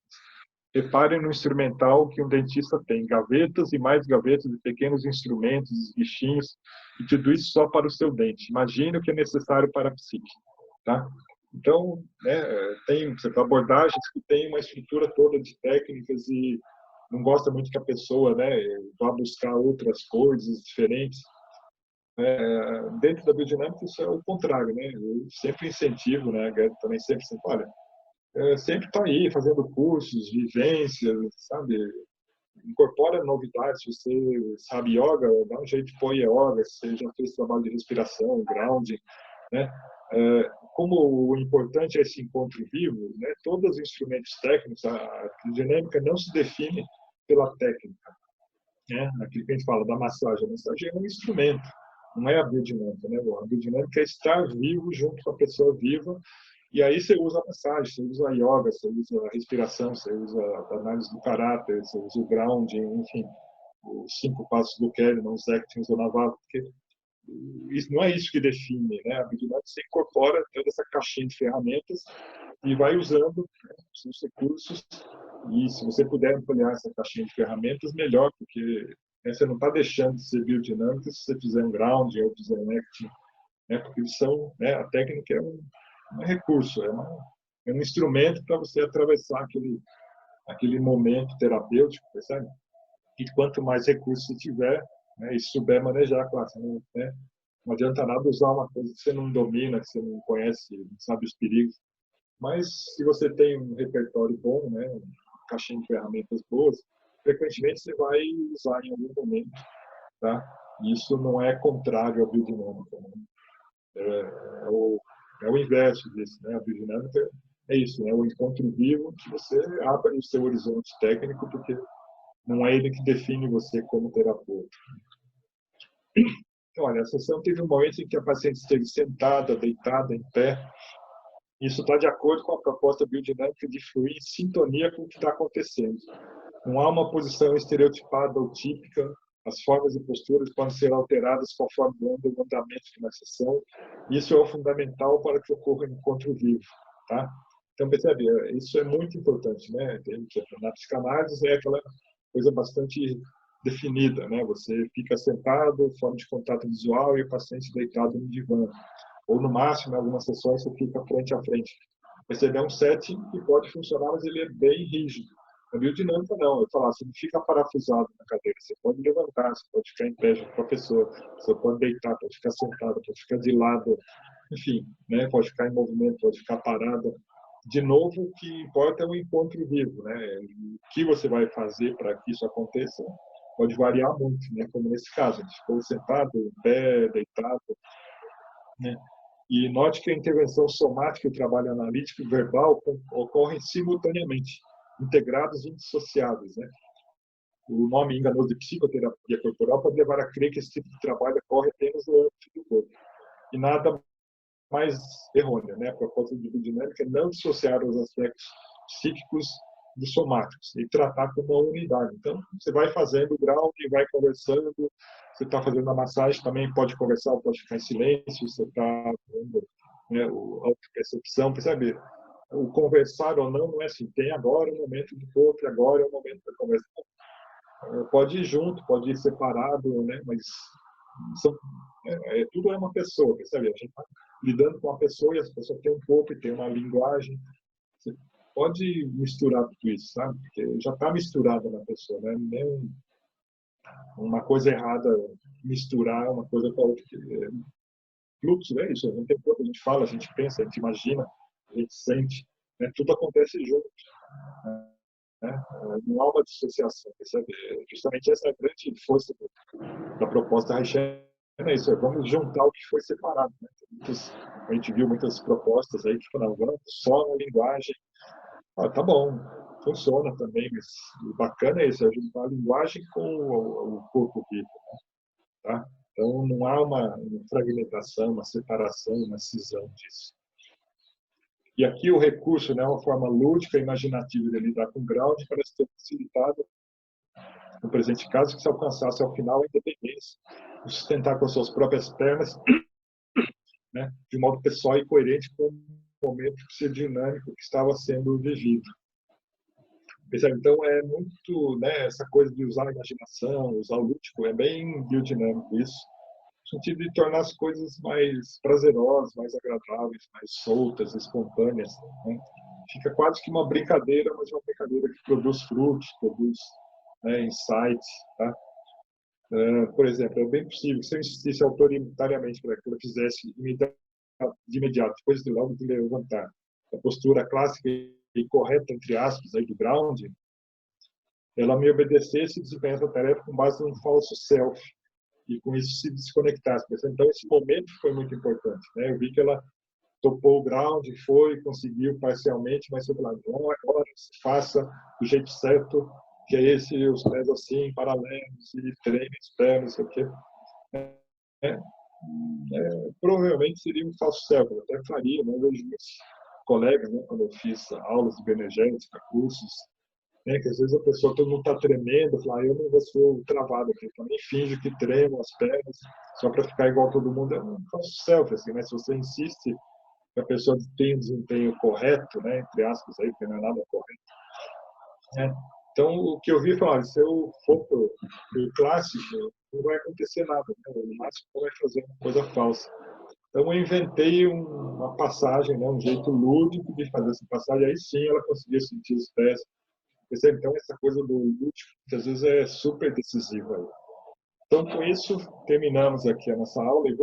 Repare no instrumental que um dentista tem, gavetas e mais gavetas de pequenos instrumentos, bichinhos, e tudo isso só para o seu dente. Imagine o que é necessário para a psique. Tá? Então, né, tem abordagens que tem uma estrutura toda de técnicas e não gosta muito que a pessoa, né, vá buscar outras coisas diferentes. Dentro da biodinâmica, isso é o contrário, né? Eu sempre incentivo, né? A Guedes também sempre, olha, sempre está aí fazendo cursos, vivências, sabe? Incorpora novidades. Se você sabe yoga, dá um jeito de pôr yoga. Se você já fez trabalho de respiração, grounding, né? Como o importante é esse encontro vivo, né? Todos os instrumentos técnicos, a dinâmica não se define pela técnica, né? Aquilo que a gente fala da massagem. A massagem é um instrumento, não é a biodinâmica, né? A biodinâmica é estar vivo junto com a pessoa viva. E aí você usa a massagem, você usa a yoga, você usa a respiração, você usa a análise do caráter, você usa o grounding, enfim, os 5 passos do Kahneman, os actions do Navarro, porque isso não é isso que define, né? A habilidade você incorpora toda essa caixinha de ferramentas e vai usando, né, os recursos. E se você puder ampliar essa caixinha de ferramentas, melhor, porque, né, você não está deixando de ser biodinâmico se você fizer um grounding ou fizer um acting, né? Porque eles são, né, a técnica é um recurso, é um instrumento para você atravessar aquele momento terapêutico, percebe? E quanto mais recursos você tiver, né, e souber manejar, claro, né, não adianta nada usar uma coisa que você não domina, que você não conhece, não sabe os perigos. Mas se você tem um repertório bom, né, uma caixinha de ferramentas boas, frequentemente você vai usar em algum momento, tá? E isso não é contrário à biodinâmica, né? É o inverso disso, né? A biodinâmica é isso, né? O encontro vivo que você abre o seu horizonte técnico, porque não é ele que define você como terapeuta. Então, olha, a sessão teve um momento em que a paciente esteve sentada, deitada, em pé. Isso está de acordo com a proposta biodinâmica de fluir em sintonia com o que está acontecendo. Não há uma posição estereotipada ou típica. As formas e posturas podem ser alteradas conforme o andamento de uma sessão. Isso é o fundamental para que ocorra um encontro vivo, tá? Então, percebe, isso é muito importante, né? Na psicanálise é aquela coisa bastante definida, né? Você fica sentado, forma de contato visual, e o paciente deitado no divã. Ou, no máximo, em algumas sessões, você fica frente a frente. Perceber um setting que pode funcionar, mas ele é bem rígido. A biodinâmica, não. Eu falar, você não fica parafusado na cadeira. Você pode levantar, você pode ficar em pé junto com a pessoa, você pode deitar, pode ficar sentado, pode ficar de lado, enfim, né? Pode ficar em movimento, pode ficar parada. De novo, o que importa é o encontro vivo, né? O que você vai fazer para que isso aconteça pode variar muito, né? Como nesse caso, a gente ficou sentado, em pé, deitado, né? E note que a intervenção somática e o trabalho analítico e verbal ocorrem simultaneamente, integrados e indissociáveis, né? O nome enganoso de psicoterapia corporal pode levar a crer que esse tipo de trabalho ocorre apenas no âmbito do corpo. E nada mais errôneo, né? A proposta de biodinâmica é não dissociar os aspectos psíquicos dos somáticos e tratar como uma unidade. Então, você vai fazendo o grau e vai conversando. Você está fazendo a massagem, também pode conversar, pode ficar em silêncio. Você está fazendo, né, a autopercepção, percebe? O conversar ou não é assim. Tem agora o momento do corpo e agora é o momento da conversa. Pode ir junto, pode ir separado, né? Mas são, tudo é uma pessoa, percebe? A gente está lidando com uma pessoa e essa pessoa tem um corpo e tem uma linguagem. Você pode misturar tudo isso, sabe? Porque já está misturado na pessoa, né? Não é uma coisa errada misturar uma coisa com a outra. Fluxo, é isso. A gente tem corpo, a gente fala, a gente pensa, a gente imagina, a gente sente, né? Tudo acontece junto, né? Não há uma dissociação, percebe? Justamente essa é a grande força da proposta Reichert, é isso, vamos juntar o que foi separado, né? A gente viu muitas propostas aí que falaram, vamos só na linguagem. Tá bom, funciona também, mas o bacana é isso, é juntar a linguagem com o corpo vivo, tá? Então não há uma fragmentação, uma separação, uma cisão disso. E aqui o recurso, né, uma forma lúdica e imaginativa de lidar com ground parece ter facilitado, no presente caso, que se alcançasse ao final a independência, sustentar com as suas próprias pernas, né, de modo pessoal e coerente com o momento pseudinâmico que estava sendo vivido. Então, é muito, né, essa coisa de usar a imaginação, usar o lúdico, é bem biodinâmico isso, no sentido de tornar as coisas mais prazerosas, mais agradáveis, mais soltas, espontâneas, né? Fica quase que uma brincadeira, mas uma brincadeira que produz frutos, produz, né, insights, tá? Por exemplo, é bem possível que se eu insistisse autoritariamente para que ela fizesse de imediato, depois de logo de levantar a postura clássica e correta, entre aspas, aí do ground, ela me obedecesse e desempenhasse a tarefa com base num falso self, e com isso se desconectasse. Então, esse momento foi muito importante. Né? Eu vi que ela topou o ground, foi, conseguiu parcialmente, mas eu falei, agora faça do jeito certo, que é esse, os pés assim, paralelos, e treine os pés, não sei o quê. É, provavelmente seria um falso self, eu até faria, né? Eu vejo meus colegas, né, quando eu fiz aulas de bioenergética, cursos, né, que às vezes a pessoa, todo mundo está tremendo, fala, eu não vou ser travado aqui, também finge que tremo as pernas, só para ficar igual todo mundo, é um falso self, assim, né? Se você insiste que a pessoa tem um desempenho correto, né, entre aspas, aí, porque não é nada correto, né? Então, o que eu vi foi, se eu for para o clássico, não vai acontecer nada, né? O máximo vai fazer uma coisa falsa. Então, eu inventei uma passagem, né, um jeito lúdico de fazer essa passagem, aí sim ela conseguia sentir os pés. Então, essa coisa do lúdico, que às vezes é super decisiva. Então, com isso, terminamos aqui a nossa aula e